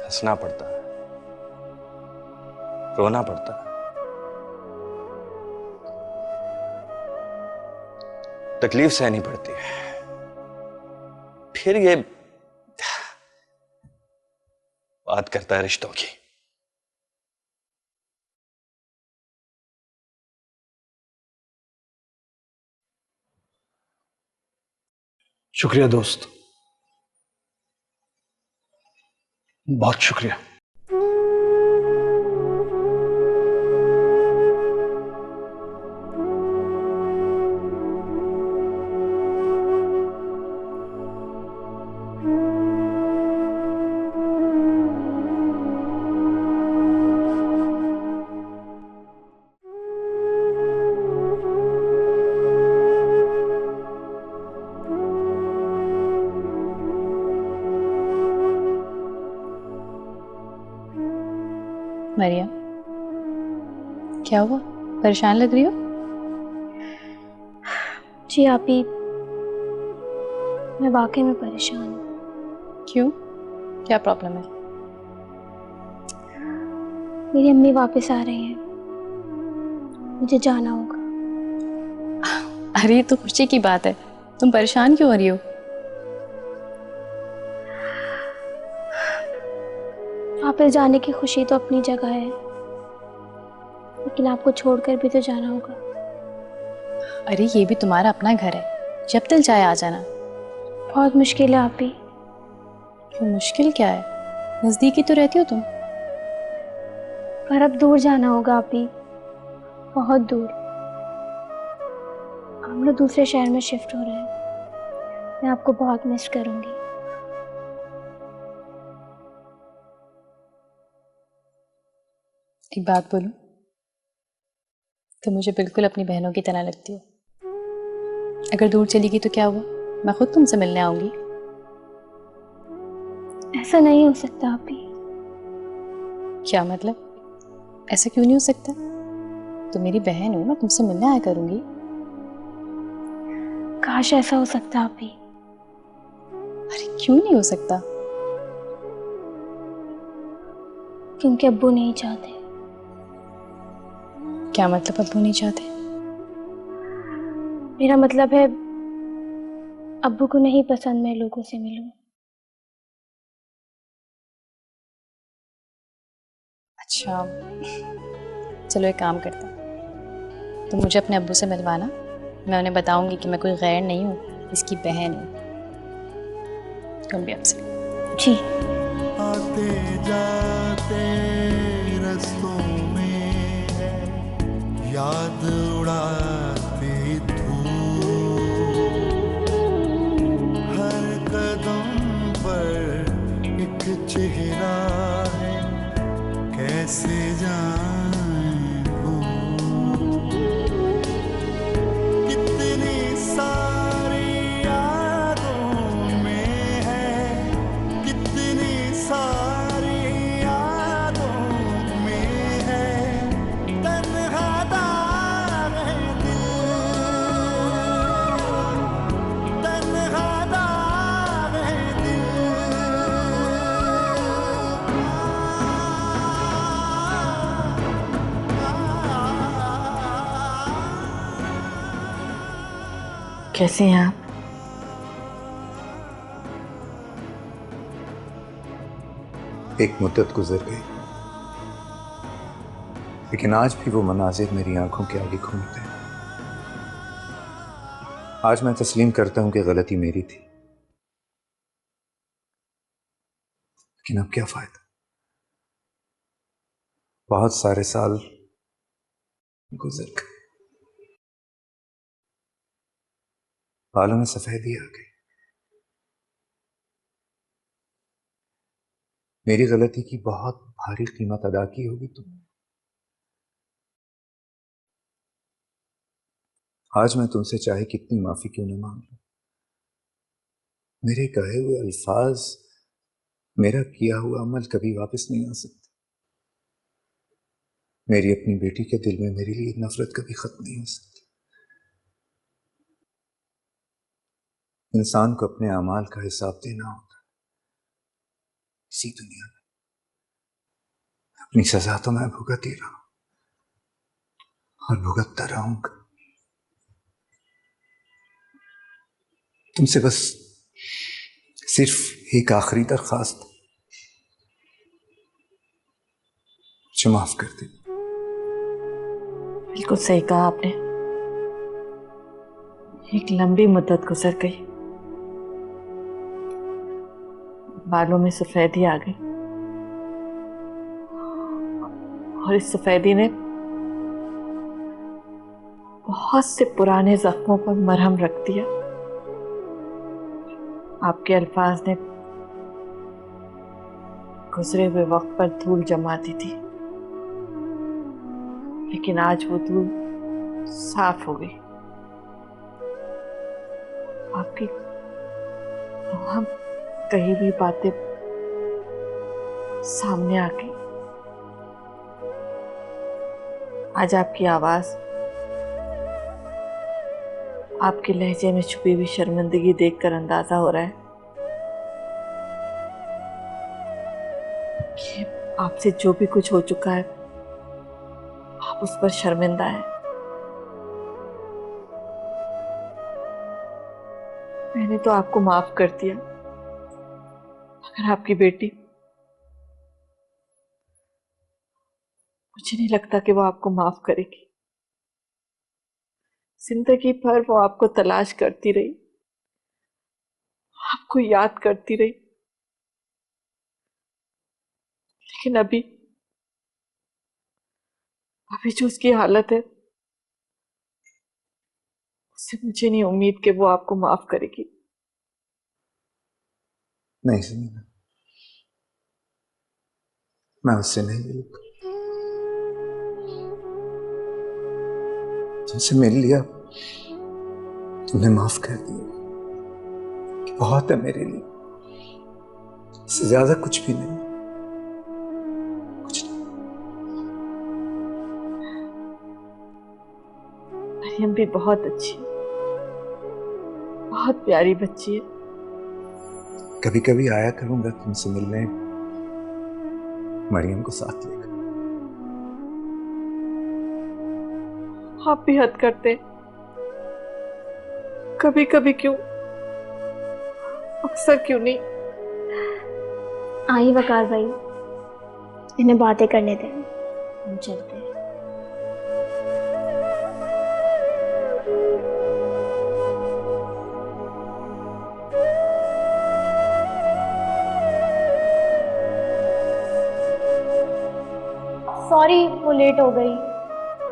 हंसना पड़ता है, रोना पड़ता है, तकलीफ सहनी पड़ती है। फिर ये बात करता है रिश्तों की। शुक्रिया दोस्त, बहुत शुक्रिया। मरियम, क्या हुआ? परेशान लग रही हो? जी आपी, मैं वाकई में परेशान हूँ। क्यों? क्या प्रॉब्लम है? मेरी अम्मी वापस आ रही हैं, मुझे जाना होगा। अरे ये तो खुशी की बात है, तुम परेशान क्यों हो रही हो? वापस जाने की खुशी तो अपनी जगह है, लेकिन आपको छोड़कर भी तो जाना होगा। अरे ये भी तुम्हारा अपना घर है, जब दिल चाहे आ जाना। बहुत मुश्किल है आपी। क्यों मुश्किल क्या है? नजदीकी तो रहती हो तुम। पर अब दूर जाना होगा आपी, बहुत दूर। हम लोग दूसरे शहर में शिफ्ट हो रहे हैं। मैं आपको बहुत मिस करूंगी। एक बात बोलूं, तुम मुझे बिल्कुल अपनी बहनों की तरह लगती हो। अगर दूर चली गई तो क्या हुआ, मैं खुद तुमसे मिलने आऊंगी। ऐसा नहीं हो सकता आपी। क्या मतलब? ऐसा क्यों नहीं हो सकता? तुम मेरी बहन हो, मैं तुमसे मिलने आया करूंगी। काश ऐसा हो सकता आपी। अरे क्यों नहीं हो सकता? क्योंकि अब्बू नहीं चाहते। क्या मतलब अब्बू नहीं चाहते? मेरा मतलब है अब्बू को नहीं पसंद मैं लोगों से मिलूं। अच्छा, चलो एक काम करते हैं, तुम मुझे अपने अब्बू से मिलवाना, मैं उन्हें बताऊंगी कि मैं कोई गैर नहीं हूँ, इसकी बहन हूँ। तुम भी आपसे जी। आते जाते रस्तों में है याद उड़ाते धूल, हर कदम पर एक चेहरा है कैसे जाएं भूल, कितनी सारी यादों में है, कितनी सारी यादों में है, तन्हा दाग है दिल, तन्हा दाग है कैसे हैं आप? एक मुद्दत गुजर गई, लेकिन आज भी वो मनाजिर मेरी आंखों के आगे घूमते हैं। आज मैं तस्लीम करता हूं कि गलती मेरी थी, लेकिन अब क्या फायदा। बहुत सारे साल गुजर गए, बालों में सफेदी आ गई। मेरी गलती की बहुत भारी कीमत अदा की होगी तुमने। आज मैं तुमसे चाहे कितनी माफी क्यों न मांग लूं, मेरे कहे हुए अल्फाज, मेरा किया हुआ अमल कभी वापस नहीं आ सकते। मेरी अपनी बेटी के दिल में मेरे लिए नफरत कभी खत्म नहीं हो सकती। इंसान को अपने अमाल का हिसाब देना होता है इसी दुनिया में। अपनी सजा तो मैं भुगत ही रहा हूं और भुगतता रहूंगा। तुमसे बस सिर्फ एक आखिरी दरखास्त, मुझे माफ कर दे। बिल्कुल सही कहा आपने। एक लंबी मुद्दत गुजर गई, बालों में सफेदी आ गई और इस सफेदी ने बहुत से पुराने जख्मों पर मरहम रख दिया। आपके अल्फाज ने गुजरे हुए वक्त पर धूल जमा दी थी, लेकिन आज वो धूल साफ हो गई। आपकी हम कही भी बातें सामने आ गई। आज आपकी आवाज, आपके लहजे में छुपी हुई शर्मिंदगी देखकर अंदाजा हो रहा है कि आपसे जो भी कुछ हो चुका है आप उस पर शर्मिंदा है। मैंने तो आपको माफ कर दिया, मगर आपकी बेटी, मुझे नहीं लगता कि वो आपको माफ करेगी। जिंदगी भर वो आपको तलाश करती रही, आपको याद करती रही, लेकिन अभी जो उसकी हालत है, उससे मुझे नहीं उम्मीद कि वो आपको माफ करेगी। नहीं समीना, मैं उससे नहीं मिलूंगा। तुमसे मिल लिया, तुमने माफ कर दिया, बहुत है मेरे लिए, इससे ज्यादा कुछ भी नहीं, कुछ नहीं। मरियम भी बहुत अच्छी है, बहुत प्यारी बच्ची है। कभी कभी आया करूंगा तुमसे मिलने, मरियम को साथ लेकर। आप भी हद करते, कभी कभी क्यों, अक्सर क्यों नहीं। आइए वकार भाई, इन्हें बातें करने दें, हम चलते हैं। सॉरी वो लेट हो गई,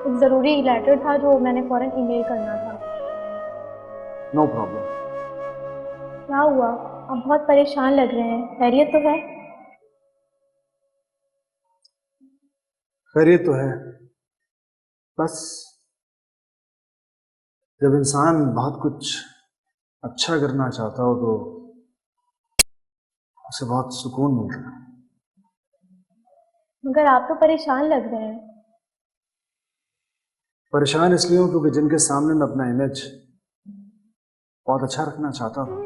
एक ज़रूरी लेटर था जो मैंने फौरन ईमेल करना था। No problem. क्या हुआ, आप बहुत परेशान लग रहे हैं, खैरियत तो है? खैरियत तो है, बस जब इंसान बहुत कुछ अच्छा करना चाहता हो तो उसे बहुत सुकून मिलता है। मगर आप तो परेशान लग रहे हैं। परेशान इसलिए हूं क्योंकि जिनके सामने मैं अपना इमेज बहुत अच्छा रखना चाहता था,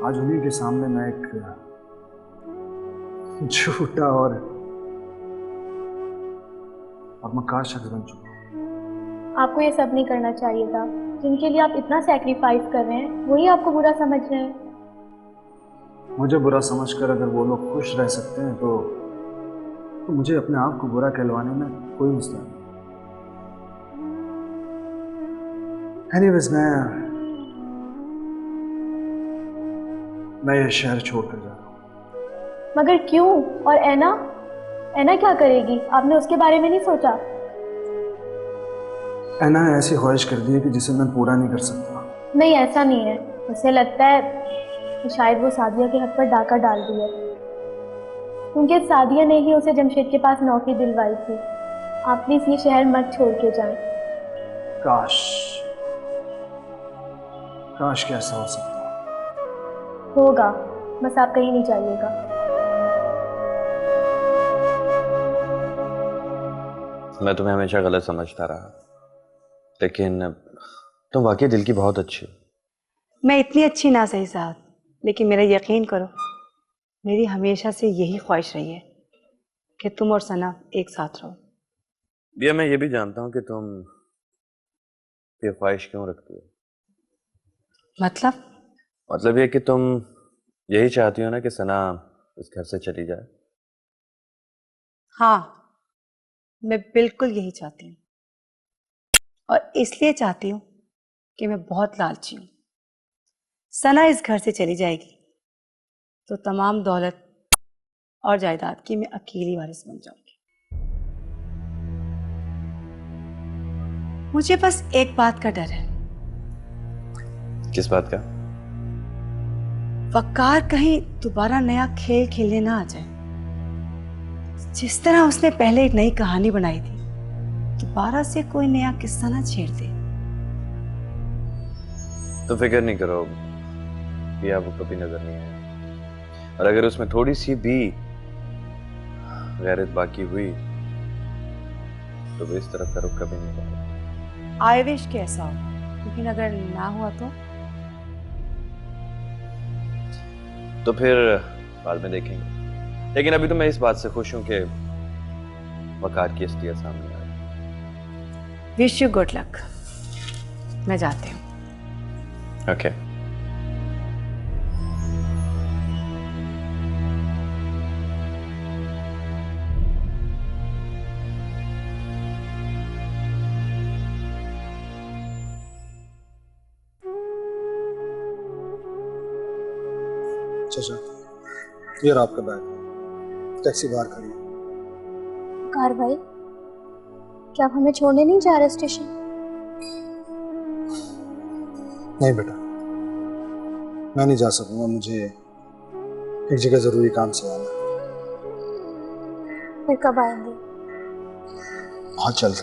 आज उन्हीं के सामने मैं एक झूठा और मक्कार शख्स बन चुका हूं। आपको ये सब नहीं करना चाहिए था। जिनके लिए आप इतना सैक्रिफाइस कर रहे हैं वही आपको बुरा समझ रहे हैं। मुझे बुरा समझकर अगर वो लोग खुश रह सकते हैं तो मुझे अपने आप को बुरा कहलवाने में कोई मसला नहीं। एनीवेज मैं ये शहर छोड़कर जा रहा हूँ। मगर क्यों? और ऐना, ऐना क्या करेगी? आपने उसके बारे में नहीं सोचा? ऐना ऐसी ख्वाहिश कर दी है कि जिसे मैं पूरा नहीं कर सकता। नहीं, ऐसा नहीं है। मुझे लगता है कि शायद वो सादिया के हक पर डाका डाल दी है, क्योंकि सादिया ने ही उसे जमशेद के पास नौकरी दिलवाई थी। आप प्लीज ये शहर मत छोड़ के जाएं। काश काश कि ऐसा हो सकता। होगा, बस आप कहीं नहीं जाइएगा। मैं तुम्हें हमेशा गलत समझता रहा, लेकिन तुम वाकई दिल की बहुत अच्छी हो। मैं इतनी अच्छी ना सही साहब, लेकिन मेरा यकीन करो, मेरी हमेशा से यही ख्वाहिश रही है कि तुम और सना एक साथ रहो। भैया मैं ये भी जानता हूँ कि तुम ये ख्वाहिश क्यों रखती हो। मतलब ये कि तुम यही चाहती हो ना कि सना इस घर से चली जाए। हाँ, मैं बिल्कुल यही चाहती हूँ, और इसलिए चाहती हूँ कि मैं बहुत लालची हूँ। सना इस घर से चली जाएगी तो तमाम दौलत और जायदाद की मैं अकेली वारिस बन जाऊंगी। मुझे बस एक बात का डर है। किस बात का? वकार कहीं दोबारा नया खेल खेलने ना आ जाए। जिस तरह उसने पहले एक नई कहानी बनाई थी, दोबारा से कोई नया किस्सा ना छेड़ दे। तो फिक्र नहीं करो भैया, वो कभी नजर नहीं आए, और अगर उसमें थोड़ी सी भी गैरत बाकी हुई तो वो इस तरफ का रुख कभी नहीं करेगा। आई विश कि ऐसा हो, लेकिन अगर ना हुआ तो फिर बाद में देखेंगे। लेकिन अभी तो मैं इस बात से खुश हूं कि वकार की अस्तिया सामने आई। Wish you good luck. मैं जाती हूँ। ओके। चाचा, ये रहा आपका बैग, टैक्सी बाहर खड़ी है। कार भाई, क्या आप हमें छोड़ने नहीं जा रहे स्टेशन? नहीं बेटा, मैं नहीं जा सकूंगा, मुझे एक जगह जरूरी काम से आना है। फिर कब आएंगे? बहुत जल्द।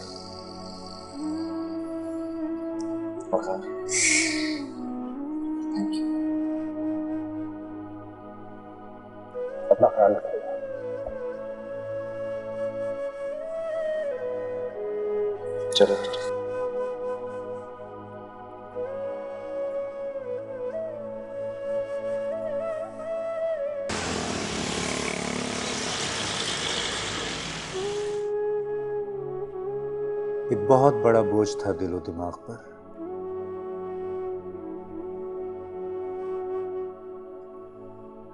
Thank you. अपना ख्याल रखिएगा। चलो एक बहुत बड़ा बोझ था दिलो दिमाग पर।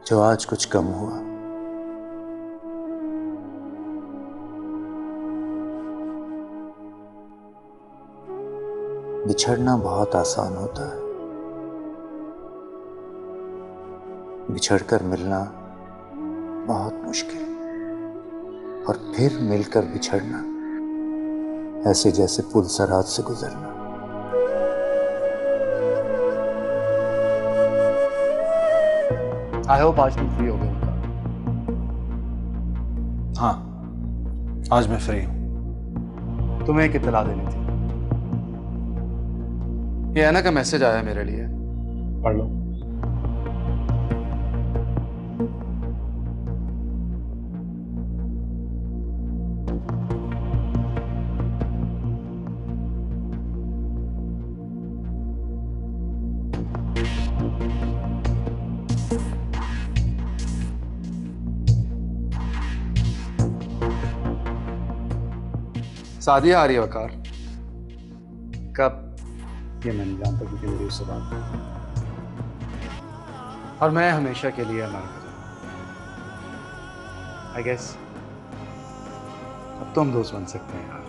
जो आज कुछ कम हुआ, बिछड़ना बहुत आसान होता है, बिछड़कर मिलना बहुत मुश्किल, और फिर मिलकर बिछड़ना ऐसे जैसे पुल सराज से गुजरना। आई होप आज तुम फ्री हो गए उनका। हाँ, आज मैं फ्री हूं। तुम्हें एक इत्तला देनी थी। ये ऐना का मैसेज आया मेरे लिए, पढ़ लो। सादिया आ रही है वकार। कब? ये मैं नहीं जानता क्योंकि मेरी उससे बात नहीं। और मैं हमेशा के लिए अमेरिका जाऊंगा। आई गेस अब तो हम दोस्त बन सकते हैं यार।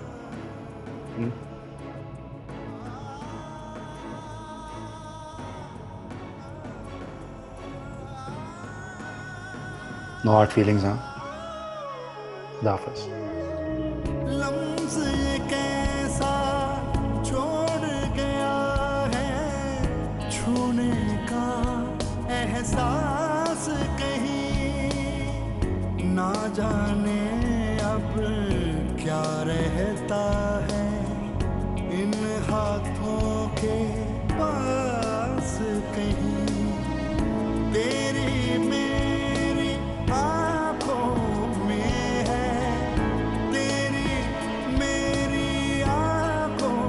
No hard feelings. हाँ, खुदा हाफिज़। लम्स ये कैसा छोड़ गया है, छूने का एहसास कहीं, ना जाने अब क्या रहता है इन हाथों के पास कहीं। तेरी मेरी आंखों में है, तेरी मेरी आंखों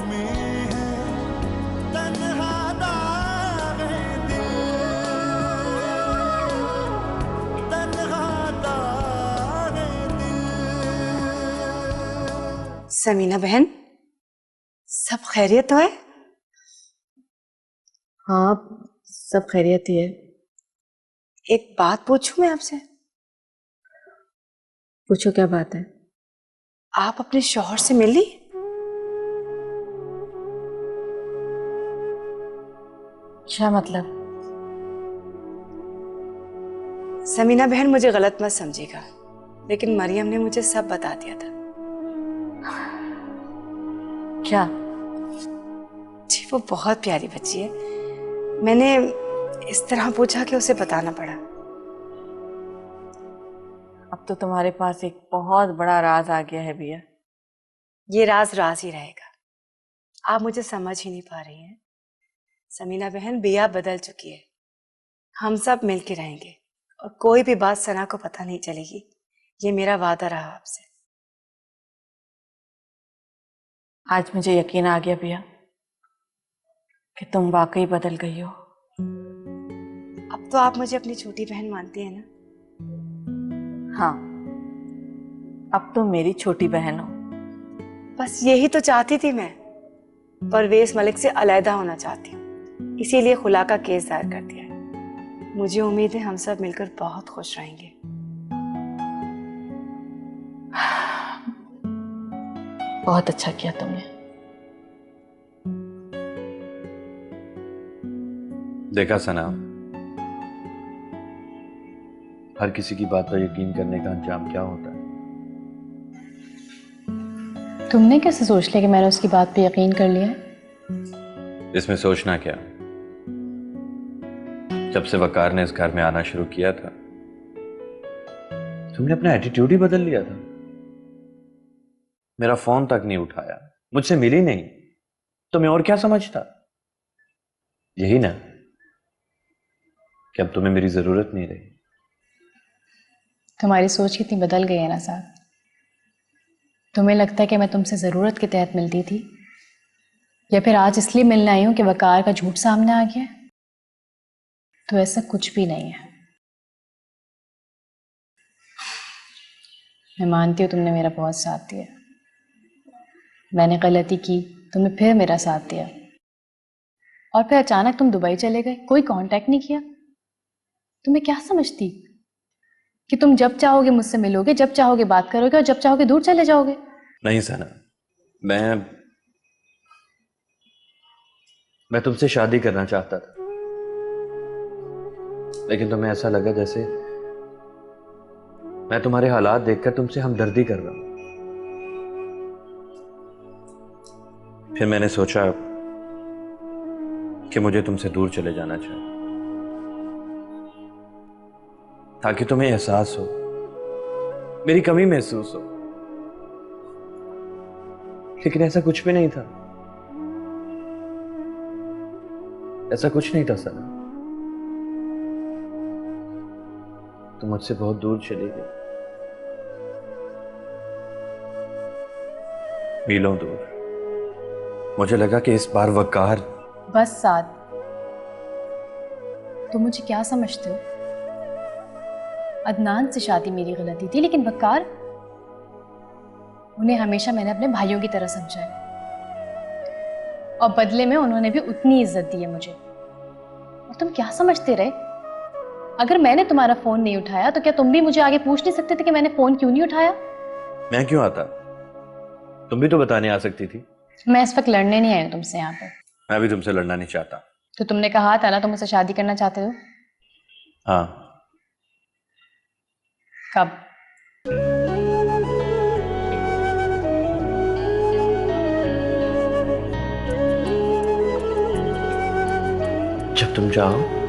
में है, तन्हा दाग है दिल, तन्हा दाग है दिल। समीना बहन, सब खैरियत तो है? हाँ, सब खैरियत ही है। एक बात पूछूं मैं आपसे? पूछो, क्या बात है? आप अपने शौहर से मिली? क्या मतलब? समीना बहन, मुझे गलत मत समझिएगा, लेकिन मरियम ने मुझे सब बता दिया था। क्या? जी, वो बहुत प्यारी बच्ची है। मैंने इस तरह पूछा कि उसे बताना पड़ा। अब तो तुम्हारे पास एक बहुत बड़ा राज आ गया है भैया। ये राज राज ही रहेगा। आप मुझे समझ ही नहीं पा रही हैं। समीना बहन, बिया बदल चुकी है। हम सब मिलके रहेंगे और कोई भी बात सना को पता नहीं चलेगी। ये मेरा वादा रहा आपसे। आज मुझे यकीन आ गया भैया कि तुम वाकई बदल गई हो। अब तो आप मुझे अपनी छोटी बहन मानती हैं ना? हाँ, अब तुम मेरी छोटी बहन हो। बस यही तो चाहती थी मैं। परवेज मलिक से अलहदा होना चाहती हूँ, इसीलिए खुला का केस दायर कर दिया है। मुझे उम्मीद है हम सब मिलकर बहुत खुश रहेंगे। बहुत अच्छा किया तुमने। देखा सना, हर किसी की बात पर यकीन करने का अंजाम क्या होता है। तुमने कैसे सोच लिया कि मैंने उसकी बात पे यकीन कर लिया है? इसमें सोचना क्या, जब से वकार ने इस घर में आना शुरू किया था, तुमने अपना एटीट्यूड ही बदल लिया था। मेरा फोन तक नहीं उठाया, मुझसे मिली नहीं, तो मैं और क्या समझता? यही ना कि अब तुम्हें मेरी जरूरत नहीं रही। तुम्हारी सोच कितनी बदल गई है ना साहब। तुम्हें लगता है कि मैं तुमसे ज़रूरत के तहत मिलती थी, या फिर आज इसलिए मिलने आई हूं कि वकार का झूठ सामने आ गया? तो ऐसा कुछ भी नहीं है। मैं मानती हूँ तुमने मेरा बहुत साथ दिया, मैंने गलती की, तुमने फिर मेरा साथ दिया, और फिर अचानक तुम दुबई चले गए, कोई कांटेक्ट नहीं किया। तुम्हें क्या समझती कि तुम जब चाहोगे मुझसे मिलोगे, जब चाहोगे बात करोगे और जब चाहोगे दूर चले जाओगे? नहीं सना, मैं मैं तुमसे शादी करना चाहता था, लेकिन तुम्हें ऐसा लगा जैसे मैं तुम्हारे हालात देखकर तुमसे हमदर्दी कर रहा हूं। फिर मैंने सोचा कि मुझे तुमसे दूर चले जाना चाहिए, ताकि तुम्हें एहसास हो, मेरी कमी महसूस हो। लेकिन ऐसा कुछ भी नहीं था, ऐसा कुछ नहीं था सना। तुम मुझसे बहुत दूर चली गई, मीलों दूर। मुझे लगा कि इस बार वकार। बस साद, तुम मुझे क्या समझते हो? अदनान से शादी मेरी गलती थी, लेकिन वकार, उन्हें हमेशा मैंने अपने भाइयों की तरह समझा है, और बदले में उन्होंने भी उतनी इज्जत दी है मुझे। और तुम क्या समझते रहे? अगर मैंने तुम्हारा फोन नहीं उठाया तो क्या तुम भी मुझे आगे पूछ नहीं सकते थे कि मैंने फोन क्यों नहीं उठाया? मैं क्यों आता? तुम भी तो बताने आ सकती थी। मैं इस वक्त लड़ने नहीं आई हूं तुमसे यहाँ पे। मैं भी तुमसे लड़ना नहीं चाहता। तो तुमने कहा था ना तुम मुझसे शादी करना चाहते हो। हाँ। कब? जब तुम चाहो।